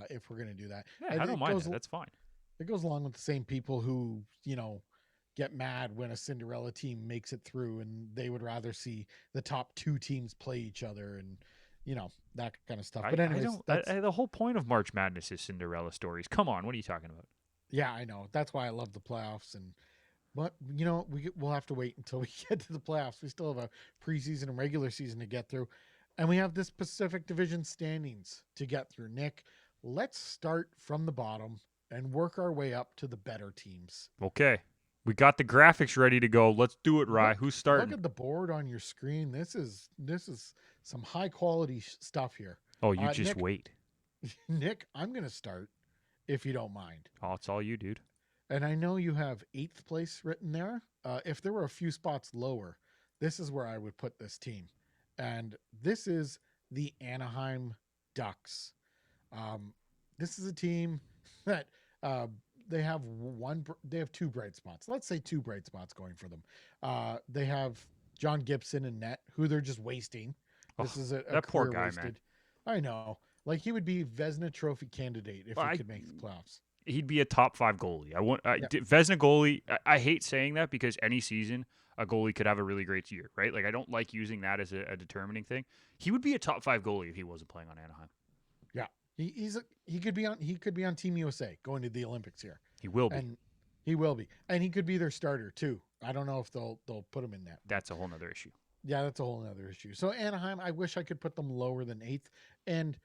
if we're going to do that. Yeah, And I don't it mind goes, that. That's fine. It goes along with the same people who, get mad when a Cinderella team makes it through and they would rather see the top 2 teams play each other and, that kind of stuff. But anyways, the whole point of March Madness is Cinderella stories. Come on, what are you talking about? yeah, I know. That's why I love the playoffs. But we'll have to wait until we get to the playoffs. We still have a preseason and regular season to get through, and we have this Pacific Division standings to get through. Nick, let's start from the bottom and work our way up to the better teams. Okay, we got the graphics ready to go. Let's do it, Rye. Who's starting? Look at the board on your screen. This is some high quality stuff here. Oh, you just wait. Nick, I'm going to start if you don't mind. Oh, it's all you, dude. And I know you have 8th place written there. If there were a few spots lower, this is where I would put this team. And this is the Anaheim Ducks. This is a team that they have 2 bright spots. Let's say 2 bright spots going for them. They have John Gibson and net, who they're just wasting. This is a that poor career guy, wasted. man. I know. Like he would be Vezina Trophy candidate if he could make the playoffs. he'd be a top 5 goalie. Yeah. Vezina goalie. I hate saying that because any season a goalie could have a really great year, right? Like I don't like using that as a determining thing. He would be a top 5 goalie if he wasn't playing on Anaheim. Yeah. He could be on Team USA going to the Olympics here. He will be. And he will be. And he could be their starter too. I don't know if they'll put him in that. That's a whole nother issue. Yeah, that's a whole other issue. So Anaheim, I wish I could put them lower than 8th. And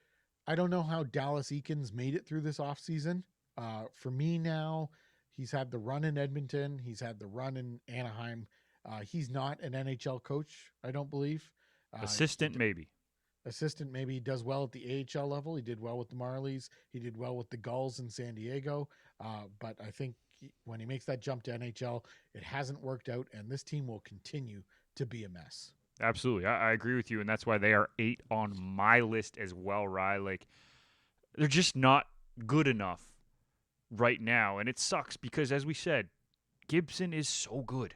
I don't know how Dallas Eakins made it through this offseason. For me now, he's had the run in Edmonton. He's had the run in Anaheim. He's not an NHL coach, I don't believe. Assistant, maybe. Assistant, maybe he does well at the AHL level. He did well with the Marlies. He did well with the Gulls in San Diego. But I think when he makes that jump to NHL, it hasn't worked out, and this team will continue to be a mess. Absolutely. I agree with you, and that's why they are 8 on my list as well, Rye. Like, they're just not good enough right now, and it sucks because, as we said, Gibson is so good.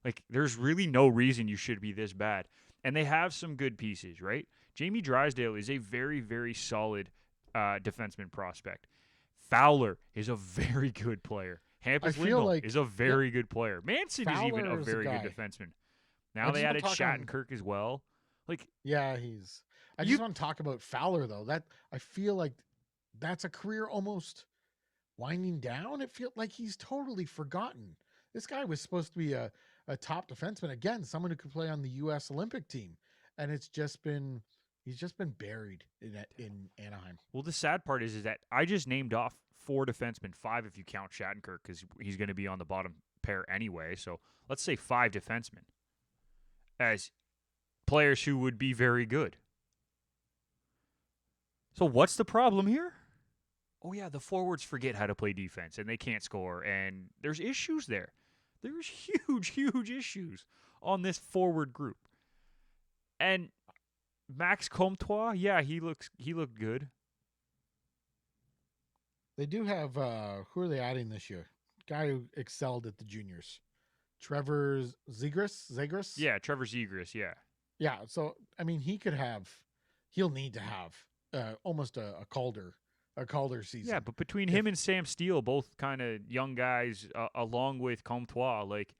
Like, there's really no reason you should be this bad. And they have some good pieces, right? Jamie Drysdale is a very, very solid defenseman prospect. Fowler is a very good player. Hampus Lindholm is a very good player. Manson is even a very good defenseman. Now they added Shattenkirk as well. Like, yeah, I just want to talk about Fowler though. That I feel like that's a career almost winding down. It feels like he's totally forgotten. This guy was supposed to be a top defenseman again, someone who could play on the U.S. Olympic team, and he's just been buried in Anaheim. Well, the sad part is that I just named off 4 defensemen, 5 if you count Shattenkirk, because he's going to be on the bottom pair anyway. So let's say 5 defensemen as players who would be very good. So what's the problem here? Oh, yeah, the forwards forget how to play defense, and they can't score, and there's issues there. There's huge, huge issues on this forward group. And Max Comtois, yeah, he looked good. They do have who are they adding this year? Guy who excelled at the juniors. Trevor Zegras? Yeah, Trevor Zegras, yeah. Yeah, so I mean he'll need to have almost a Calder season. Yeah, but between him and Sam Steele, both kind of young guys, along with Comtois, like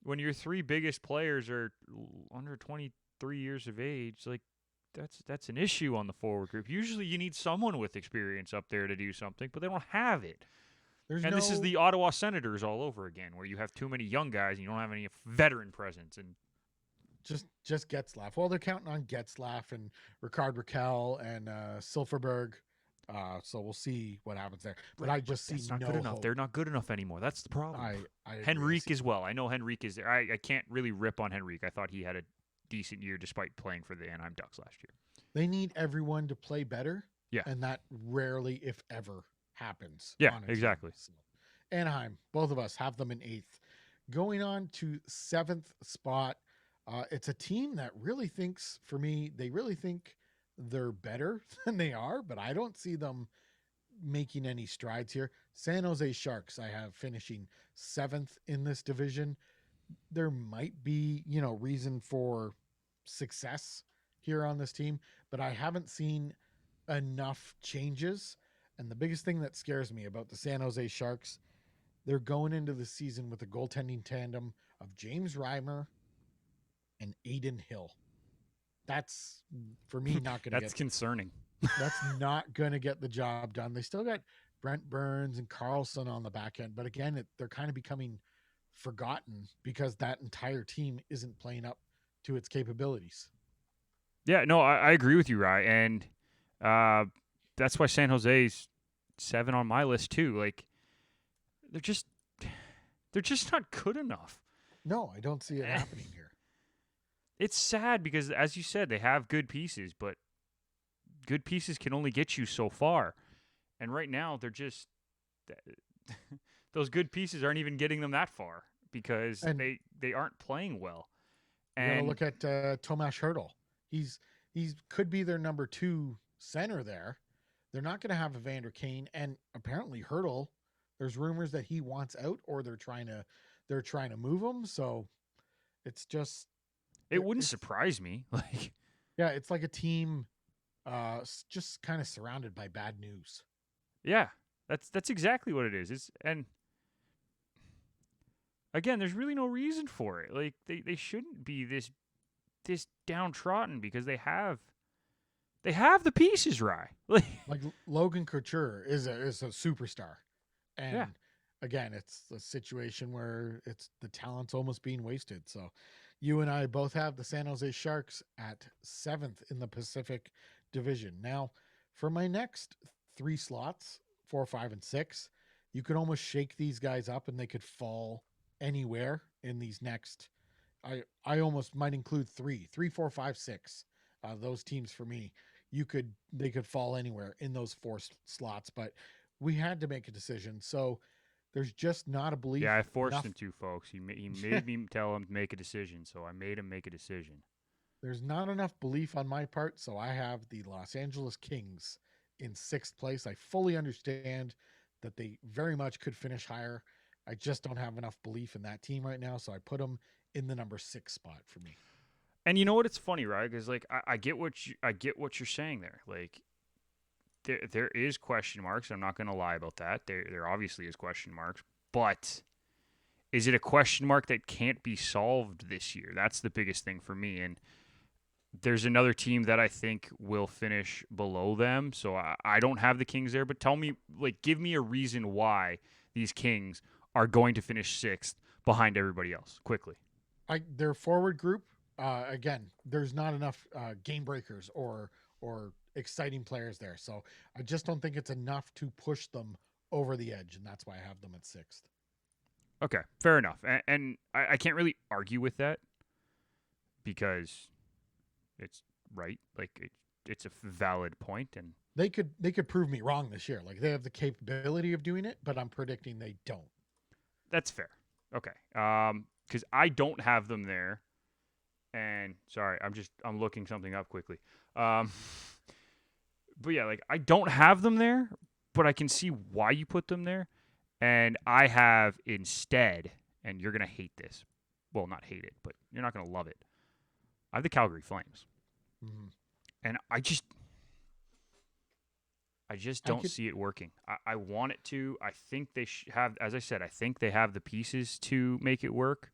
when your 3 biggest players are under 23 years of age, like that's an issue on the forward group. Usually you need someone with experience up there to do something, but they don't have it. This is the Ottawa Senators all over again, where you have too many young guys and you don't have any veteran presence. And just Getzlaff. Well, they're counting on Getzlaff and Ricard Raquel and Silverberg. So we'll see what happens there. But I just see not good enough. Hope. They're not good enough anymore. That's the problem. I Henrique as well. I know Henrique is there. I can't really rip on Henrique. I thought he had a decent year despite playing for the Anaheim Ducks last year. They need everyone to play better. Yeah. And that rarely, if ever, happens. Yeah, exactly. So, Anaheim, both of us have them in 8th. Going on to 7th spot, it's a team that really thinks, for me, they really think they're better than they are, but I don't see them making any strides here. San Jose Sharks, I have finishing 7th in this division. There might be, reason for success here on this team, but I haven't seen enough changes. And the biggest thing that scares me about the San Jose Sharks, they're going into the season with a goaltending tandem of James Reimer and Aiden Hill. That's, for me, not going to That's concerning. That's not going to get the job done. They still got Brent Burns and Carlson on the back end. But again, they're kind of becoming forgotten because that entire team isn't playing up to its capabilities. Yeah, no, I agree with you, Rye. And that's why San Jose's 7 on my list too. Like they're just not good enough. No, I don't see it happening here. It's sad because, as you said, they have good pieces, but good pieces can only get you so far. And right now, they're just those good pieces aren't even getting them that far because they aren't playing well. And look at Tomas Hertl. He's could be their number 2 center there. They're not going to have Evander Kane, and apparently Hertl, there's rumors that he wants out, or they're trying to move him. So it's just it wouldn't surprise me. Like, yeah, it's like a team just kind of surrounded by bad news. Yeah, That's exactly what it is. And again, there's really no reason for it. Like they shouldn't be this downtrodden because they have the pieces, right? Like Like Logan Couture is a superstar, yeah. and again, it's a situation where it's the talent's almost being wasted. So, you and I both have the San Jose Sharks at 7th in the Pacific Division. Now, for my next three slots, 4, 5, and 6, you could almost shake these guys up, and they could fall anywhere in these next. I almost might include 3, 4, 5, 6. Those teams for me, they could fall anywhere in those four slots, but we had to make a decision. So there's just not a Yeah, belief I forced enough. him to, folks. He made me tell him to make a decision, so I made him make a decision. There's not enough belief on my part, so I have the Los Angeles Kings in 6th place. I fully understand that they very much could finish higher. I just don't have enough belief in that team right now, so I put them in the number 6 spot for me. And you know what? It's funny, right? Because like I get I get what you're saying there. Like there is question marks. I'm not going to lie about that. There obviously is question marks, but is it a question mark that can't be solved this year? That's the biggest thing for me. And there's another team that I think will finish below them. So I don't have the Kings there, but tell me, like, give me a reason why these Kings are going to finish sixth behind everybody else quickly. Their forward group, again, there's not enough game breakers or exciting players there. So I just don't think it's enough to push them over the edge, and that's why I have them at 6th. Okay, fair enough. And I can't really argue with that because it's right. Like it's a valid point, and They could prove me wrong this year. Like they have the capability of doing it, but I'm predicting they don't. that's fair. Okay. Because I don't have them there, and sorry, I'm looking something up quickly. Um, but yeah, like I don't have them there, but I can see why you put them there, and I have instead, and you're gonna hate this. Well, not hate it, but you're not gonna love it. I have the Calgary Flames, Mhm. and I just I don't could see it working. I want it to. I think they have, as I said, I think they have the pieces to make it work,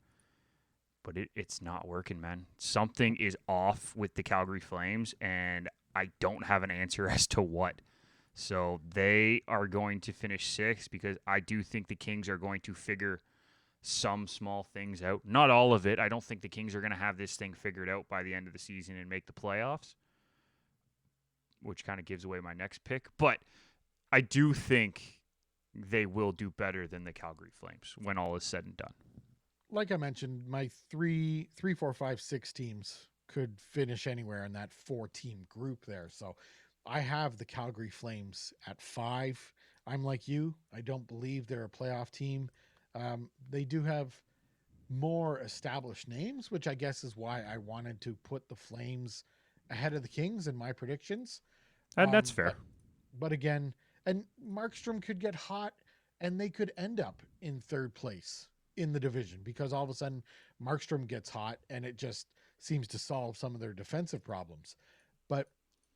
but it's not working, man. Something is off with the Calgary Flames, and I don't have an answer as to what. So they are going to finish sixth because I do think the Kings are going to figure some small things out. Not all of it. I don't think the Kings are going to have this thing figured out by the end of the season and make the playoffs, which kind of gives away my next pick. But I do think they will do better than the Calgary Flames when all is said and done. like I mentioned, my 3, 4, 5, 6 teams could finish anywhere in that 4 team group there. So I have the Calgary Flames at 5. I'm like you. I don't believe they're a playoff team. They do have more established names, which I guess is why I wanted to put the Flames ahead of the Kings in my predictions. And that's Um, fair. but but again, and Markstrom could get hot, and they could end up in 3rd place in the division because all of a sudden Markstrom gets hot, and it just seems to solve some of their defensive problems. But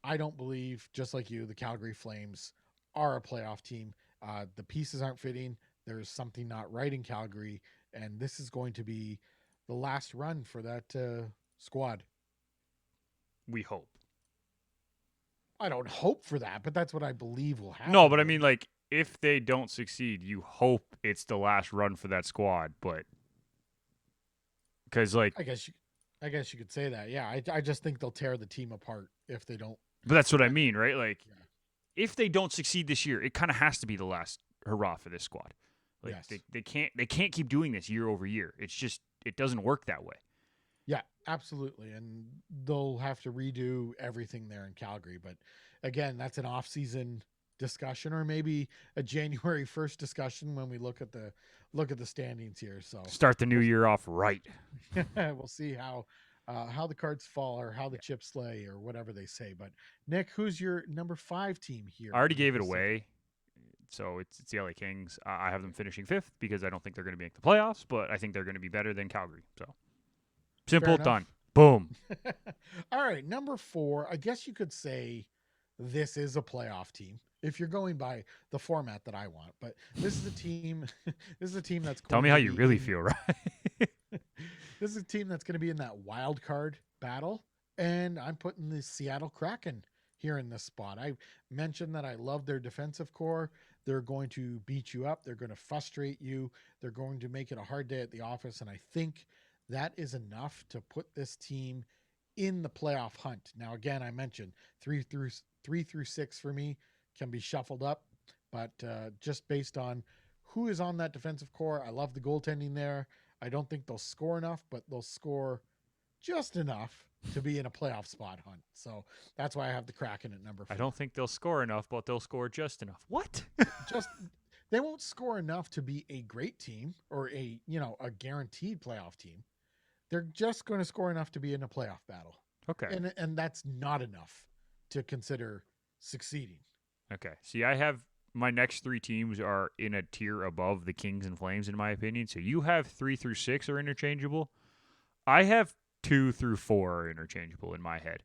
I don't believe, just like you, the Calgary Flames are a playoff team. The pieces aren't fitting. There's something not right in Calgary, and this is going to be the last run for that squad. We hope. I don't hope for that, but that's what I believe will No, happen. but I mean, like, if they don't succeed, you hope it's the last run for that squad. But because, like, I guess you, I guess you could say that. Yeah, I just think they'll tear the team apart if they don't. but that's what I uh, mean, right? Like, Yeah. if they don't succeed this year, it kind of has to be the last hurrah for this squad. Like, Yes. they can't keep doing this year over year. It's just it doesn't work that way. Yeah, absolutely. And they'll have to redo everything there in Calgary. But again, that's an off-season discussion, or maybe a January 1st discussion when we look at the standings here. So Start the new we'll year off right. we'll see how the cards fall, or how the Yeah. chips lay, or whatever they say. But Nick, who's your number 5 team here I already in the gave it Pacific? away. So it's the LA Kings. I have them finishing fifth because I don't think they're going to make the playoffs, but I think they're going to be better than Calgary. So Fair simple, enough. done. Boom. All right, number 4. I guess you could say this is a playoff team. if you're going by the format that I want. But this is a team. This is a team that's Tell going me how to you be really in. feel, right? This is a team that's going to be in that wild card battle, and I'm putting the Seattle Kraken here in this spot. I mentioned that I love their defensive core. They're going to beat you up. They're going to frustrate you. They're going to make it a hard day at the office, and I think that is enough to put this team in the playoff hunt. Now, again, I mentioned three through six for me can be shuffled up, but just based on who is on that defensive core, I love the goaltending there. I don't think they'll score enough, but they'll score just enough to be in a playoff spot hunt. So that's why I have the Kraken at number 4. I don't think they'll score enough, but they'll score just enough. What? Just they won't score enough to be a great team or a guaranteed playoff team. They're just going to score enough to be in a playoff battle. Okay. And that's not enough to consider succeeding. Okay. See, I have my next 3 teams are in a tier above the Kings and Flames, in my opinion. So you have 3 through 6 are interchangeable. I have 2 through 4 are interchangeable in my head.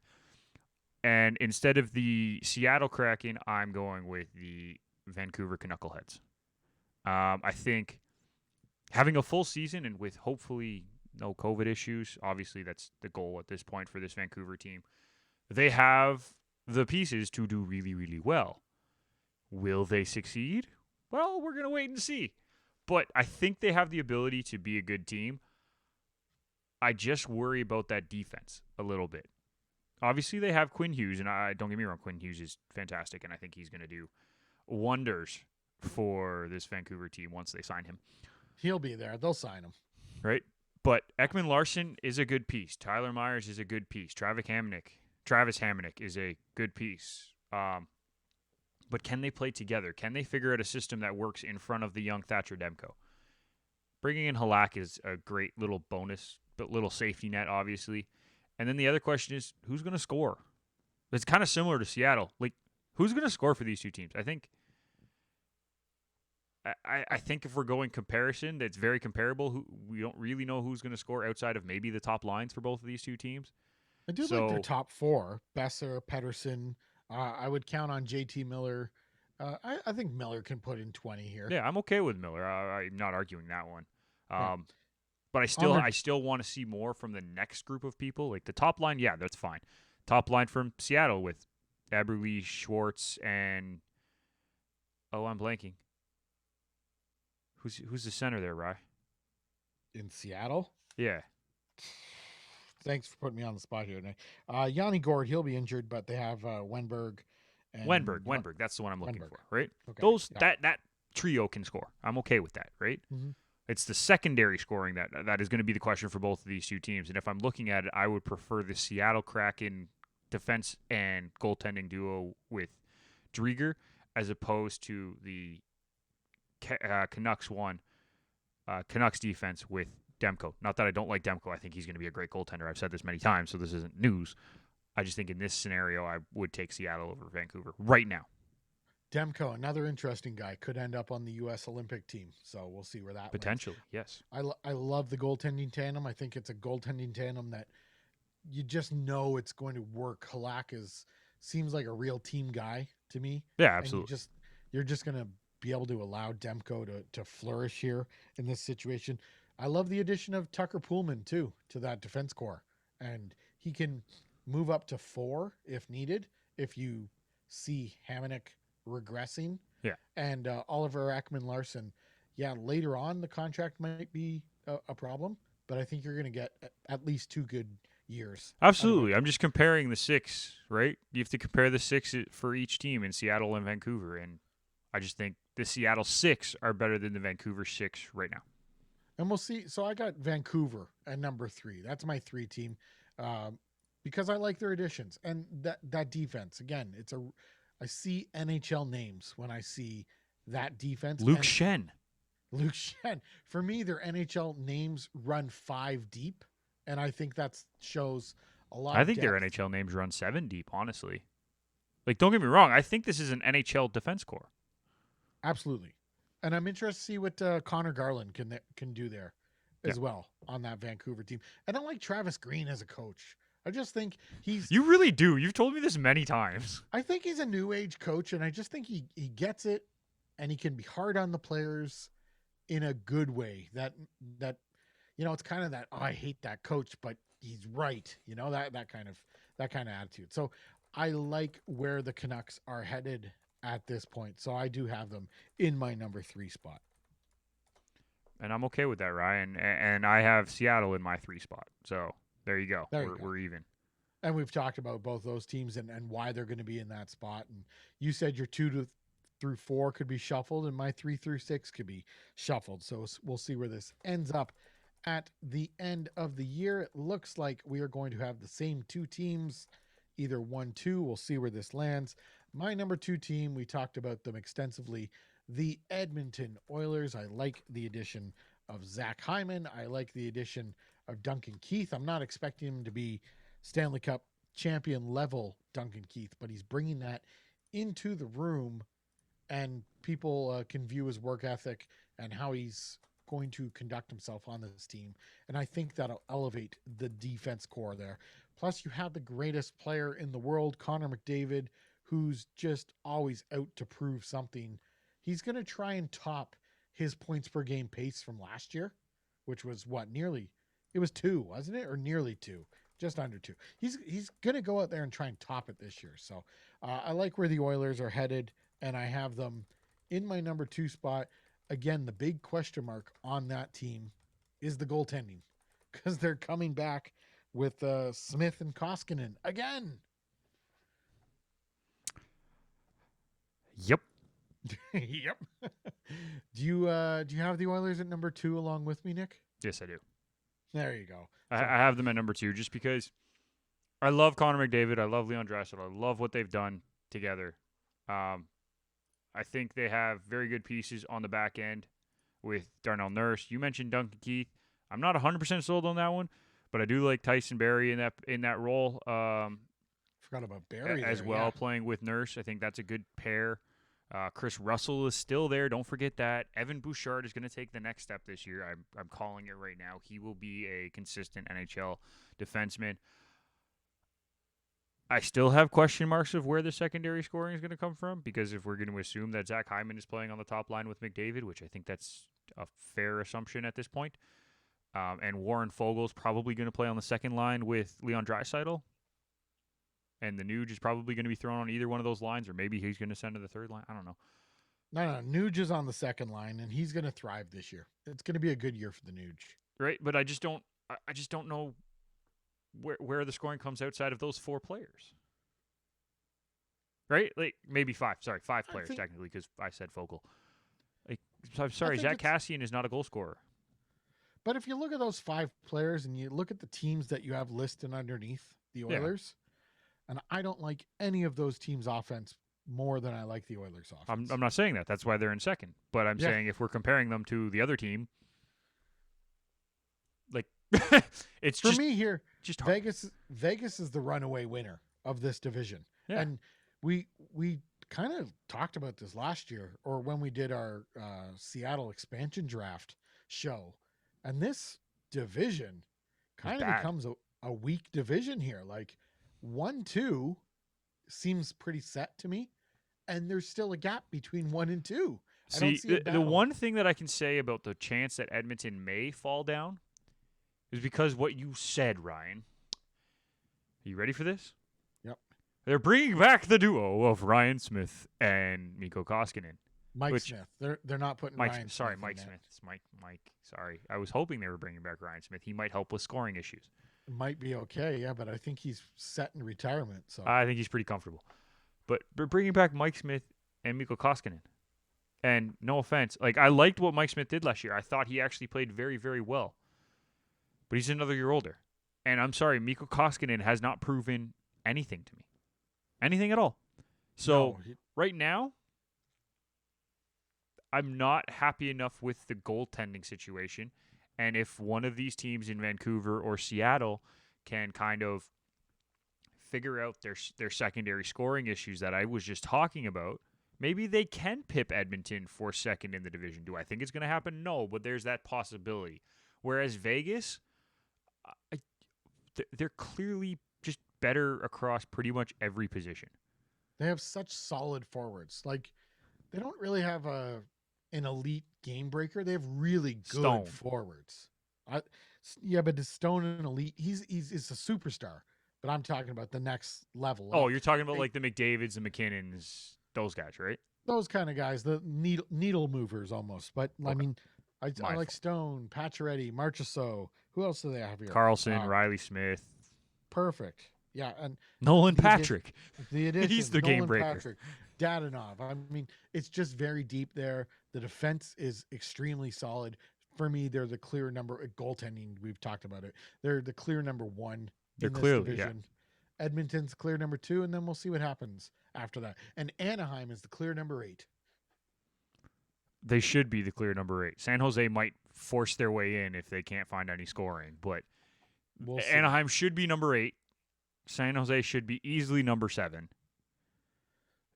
And instead of the Seattle Kraken, I'm going with the Vancouver Knuckleheads. I think having a full season and with hopefully no COVID issues, obviously that's the goal at this point for this Vancouver team. They have the pieces to do really, really well. Will they succeed? Well, we're going to wait and see. But I think they have the ability to be a good team. I just worry about that defense a little bit. Obviously, they have Quinn Hughes, and don't get me wrong, Quinn Hughes is fantastic, and I think he's going to do wonders for this Vancouver team once they sign him. He'll be there. They'll sign him. Right? But Ekman Larson is a good piece. Tyler Myers is a good piece. Travis Hamonic is a good piece. But can they play together? Can they figure out a system that works in front of the young Thatcher Demko? Bringing in Halak is a great little bonus, but little safety net, obviously. And then the other question is, who's going to score? It's kind of similar to Seattle. Like, who's going to score for these two teams? I think if we're going comparison, that's very comparable. We don't really know who's going to score outside of maybe the top lines for both of these two teams. I do like their top 4. Besser, Pedersen. I would count on JT Miller. I think Miller can put in 20 here. Yeah, I'm okay with Miller. I'm not arguing that one. Yeah. But I still want to see more from the next group of people. Like the top line, yeah, that's fine. Top line from Seattle with Eberle, Schwartz, and I'm blanking. Who's the center there, Rye? In Seattle? Yeah. Thanks for putting me on the spot here tonight. Yanni Gord, he'll be injured, but they have Wenberg. And Wenberg, that's the one I'm looking for, right? Okay. That trio can score. I'm okay with that, right? Mm-hmm. It's the secondary scoring that is going to be the question for both of these two teams. And if I'm looking at it, I would prefer the Seattle Kraken defense and goaltending duo with Drieger as opposed to the Canucks defense with Demko. Not that I don't like Demko. I think he's going to be a great goaltender. I've said this many times, so this isn't news. I just think in this scenario, I would take Seattle over Vancouver right now. Demko, another interesting guy, could end up on the U.S. Olympic team. So we'll see where that potentially, lands. yes. I love the goaltending tandem. I think it's a goaltending tandem that you just know it's going to work. Halak seems like a real team guy to me. Yeah, absolutely. And you're just going to be able to allow Demko to flourish here in this situation. I love the addition of Tucker Poolman too to that defense core, and he can move up to 4 if needed. If you see Hamonic regressing, yeah, and Oliver Ekman Larson, yeah, later on the contract might be a problem, but I think you're going to get at least 2 good years. Absolutely. I'm just comparing the 6, right? You have to compare the 6 for each team in Seattle and Vancouver, and I just think the Seattle 6 are better than the Vancouver 6 right now. And we'll see. So I got Vancouver at number 3. That's my 3 team, because I like their additions and that defense. Again, I see NHL names when I see that defense. Luke Schenn. For me, their NHL names run 5 deep, and I think that shows a lot. I think their NHL names run 7 deep. Honestly, like don't get me wrong. I think this is an NHL defense core. Absolutely. And I'm interested to see what Connor Garland can do there as well on that Vancouver team. And I like Travis Green as a coach. I just think he's You really do. You've told me this many times. I think he's a new age coach, and I just think he gets it, and he can be hard on the players in a good way. That it's kind of that, oh, I hate that coach, but he's right. That kind of attitude. So I like where the Canucks are headed at this point. So I do have them in my number 3 spot. And I'm okay with that, Ryan. And I have Seattle in my 3 spot. So there you go. We're even. And we've talked about both those teams and why they're going to be in that spot. And you said your 2 through 4 could be shuffled, and my 3 through 6 could be shuffled. So we'll see where this ends up at the end of the year. It looks like we are going to have the same 2 teams, either 1-2. We'll see where this lands. My number 2 team, we talked about them extensively, the Edmonton Oilers. I like the addition of Zach Hyman. I like the addition of Duncan Keith. I'm not expecting him to be Stanley Cup champion level Duncan Keith, but he's bringing that into the room, and people can view his work ethic and how he's going to conduct himself on this team. And I think that'll elevate the defense core there. Plus, you have the greatest player in the world, Connor McDavid, who's just always out to prove something. He's going to try and top his points per game pace from last year, which was it was 2, wasn't it? Or nearly 2, just under 2. He's going to go out there and try and top it this year. So I like where the Oilers are headed, and I have them in my number 2 spot. Again, the big question mark on that team is the goaltending, because they're coming back with Smith and Koskinen again. Yep. Yep. Do you have the Oilers at number 2 along with me, Nick? Yes, I do. There you go. I have them at number 2 just because I love Connor McDavid. I love Leon Draisaitl. I love what they've done together. I think they have very good pieces on the back end with Darnell Nurse. You mentioned Duncan Keith. I'm not 100% sold on that one, but I do like Tyson Barrie in that role. Forgot about Barrie as there, well, yeah. playing with Nurse. I think that's a good pair. Chris Russell is still there. Don't forget that. Evan Bouchard is going to take the next step this year. I'm calling it right now. He will be a consistent NHL defenseman. I still have question marks of where the secondary scoring is going to come from, because if we're going to assume that Zach Hyman is playing on the top line with McDavid, which I think that's a fair assumption at this point, and Warren Fogel's probably going to play on the second line with Leon Draisaitl, and the Nuge is probably going to be thrown on either one of those lines, or maybe he's going to send to the third line. I don't know. No, Nuge is on the second line, and he's going to thrive this year. It's going to be a good year for the Nuge. Right, but I just don't know where the scoring comes outside of those 4 players. Right? Like maybe 5. Sorry, 5 players technically, because I said Fogel. Like, I'm sorry, Zach Kassian is not a goal scorer. But if you look at those 5 players and you look at the teams that you have listed underneath the Oilers, and I don't like any of those teams' offense more than I like the Oilers' offense. I'm not saying that. That's why they're in second. But I'm saying if we're comparing them to the other team, like it's for me here. Just hard. Vegas is the runaway winner of this division. Yeah. And we kind of talked about this last year, or when we did our Seattle expansion draft show. And this division kind of becomes a weak division here. Like 1-2 seems pretty set to me, and there's still a gap between 1 and 2. See, the one thing that I can say about the chance that Edmonton may fall down is because what you said, Ryan. Are you ready for this? Yep. They're bringing back the duo of Ryan Smith and Mikko Koskinen. Mike Smith. They're not putting Ryan Smith. Sorry, Mike Smith. It's Mike. Sorry. I was hoping they were bringing back Ryan Smith. He might help with scoring issues. It might be okay, yeah, but I think he's set in retirement. So I think he's pretty comfortable. But bringing back Mike Smith and Mikko Koskinen. And no offense, like I liked what Mike Smith did last year. I thought he actually played very, very well. But he's another year older. And I'm sorry, Mikko Koskinen has not proven anything to me. Anything at all. So right now, I'm not happy enough with the goaltending situation. And if one of these teams in Vancouver or Seattle can kind of figure out their secondary scoring issues that I was just talking about, maybe they can pip Edmonton for second in the division. Do I think it's going to happen? No, but there's that possibility. Whereas Vegas, they're clearly better across pretty much every position. They have such solid forwards. Like they don't really have an elite game breaker. They have really good Stone. forwards. I, yeah, but is Stone an elite? He's a superstar. But I'm talking about the next level Oh, up. you're talking about like the McDavids, the McKinnons, those guys, right? Those kind of guys, the needle movers almost. But I Okay. mean, I My like fault. Stone, Pacioretty, Marchessault. Who else do they have here? Carlson, Riley Smith, Perfect. Yeah, and Nolan the Patrick. the He's additions, the game Nolan breaker. Patrick, Dadonov. I mean, it's just very deep there. The defense is extremely solid. For me, they're the clear number goaltending. We've talked about it. They're the clear number one They're in this clearly, yeah. division. Edmonton's clear number 2, and then we'll see what happens after that. And Anaheim is the clear number 8. They should be the clear number 8. San Jose might force their way in if they can't find any scoring, but We'll see. Anaheim should be number 8. San Jose should be easily number 7.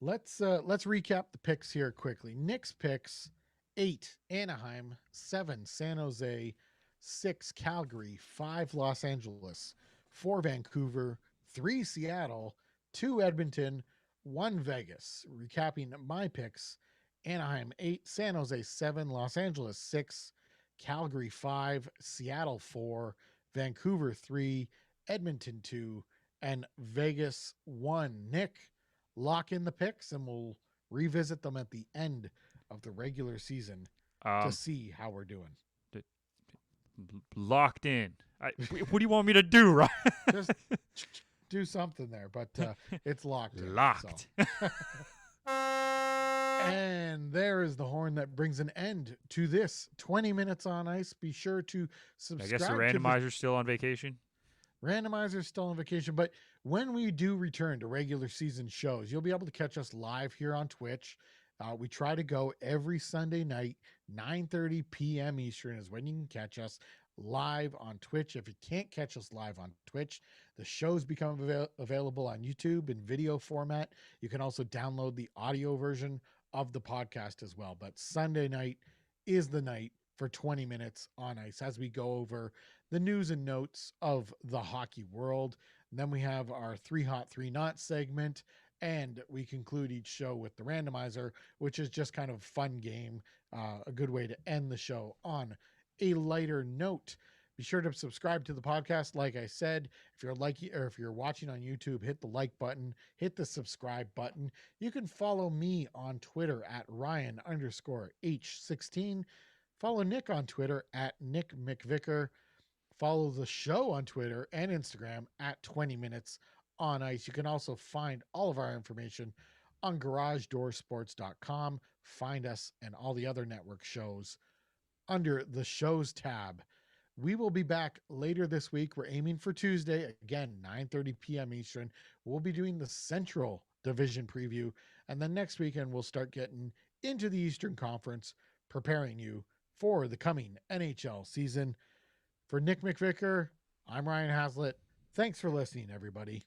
Let's recap the picks here quickly. Nick's picks: 8 Anaheim, 7 San Jose, 6 Calgary, 5 Los Angeles, 4 Vancouver, 3 Seattle, 2 Edmonton, 1 Vegas. Recapping my picks: Anaheim 8, San Jose 7, Los Angeles 6, Calgary 5, Seattle 4, Vancouver 3, Edmonton 2, and Vegas 1. Nick, lock in the picks and we'll revisit them at the end of the regular season to see how we're doing. Locked in. What do you want me to do, Ryan? Just do something there, but it's locked in. Locked. So. And there is the horn that brings an end to this 20 Minutes on Ice. Be sure to subscribe. I guess the randomizer's still on vacation. Randomizer's still on vacation, but when we do return to regular season shows, you'll be able to catch us live here on Twitch. We try to go every Sunday night, 9:30 p.m. Eastern is when you can catch us live on Twitch. If you can't catch us live on Twitch, the shows become available on YouTube in video format. You can also download the audio version of the podcast as well. But Sunday night is the night for 20 Minutes on Ice as we go over the news and notes of the hockey world. And then we have our 3 Hot 3 Not segment, and we conclude each show with the randomizer, which is just kind of a fun game, a good way to end the show on a lighter note. Be sure to subscribe to the podcast. Like I said, if you're watching on YouTube, hit the like button, hit the subscribe button. You can follow me on Twitter at Ryan_H16. Follow Nick on Twitter at Nick McVicker. Follow the show on Twitter and Instagram at 20 Minutes on Ice. You can also find all of our information on garagedoorsports.com. Find us and all the other network shows under the shows tab. We will be back later this week. We're aiming for Tuesday, again, 9:30 p.m. Eastern. We'll be doing the Central Division preview, and then next weekend we'll start getting into the Eastern Conference, preparing you for the coming NHL season. For Nick McVicker, I'm Ryan Haslett. Thanks for listening, everybody.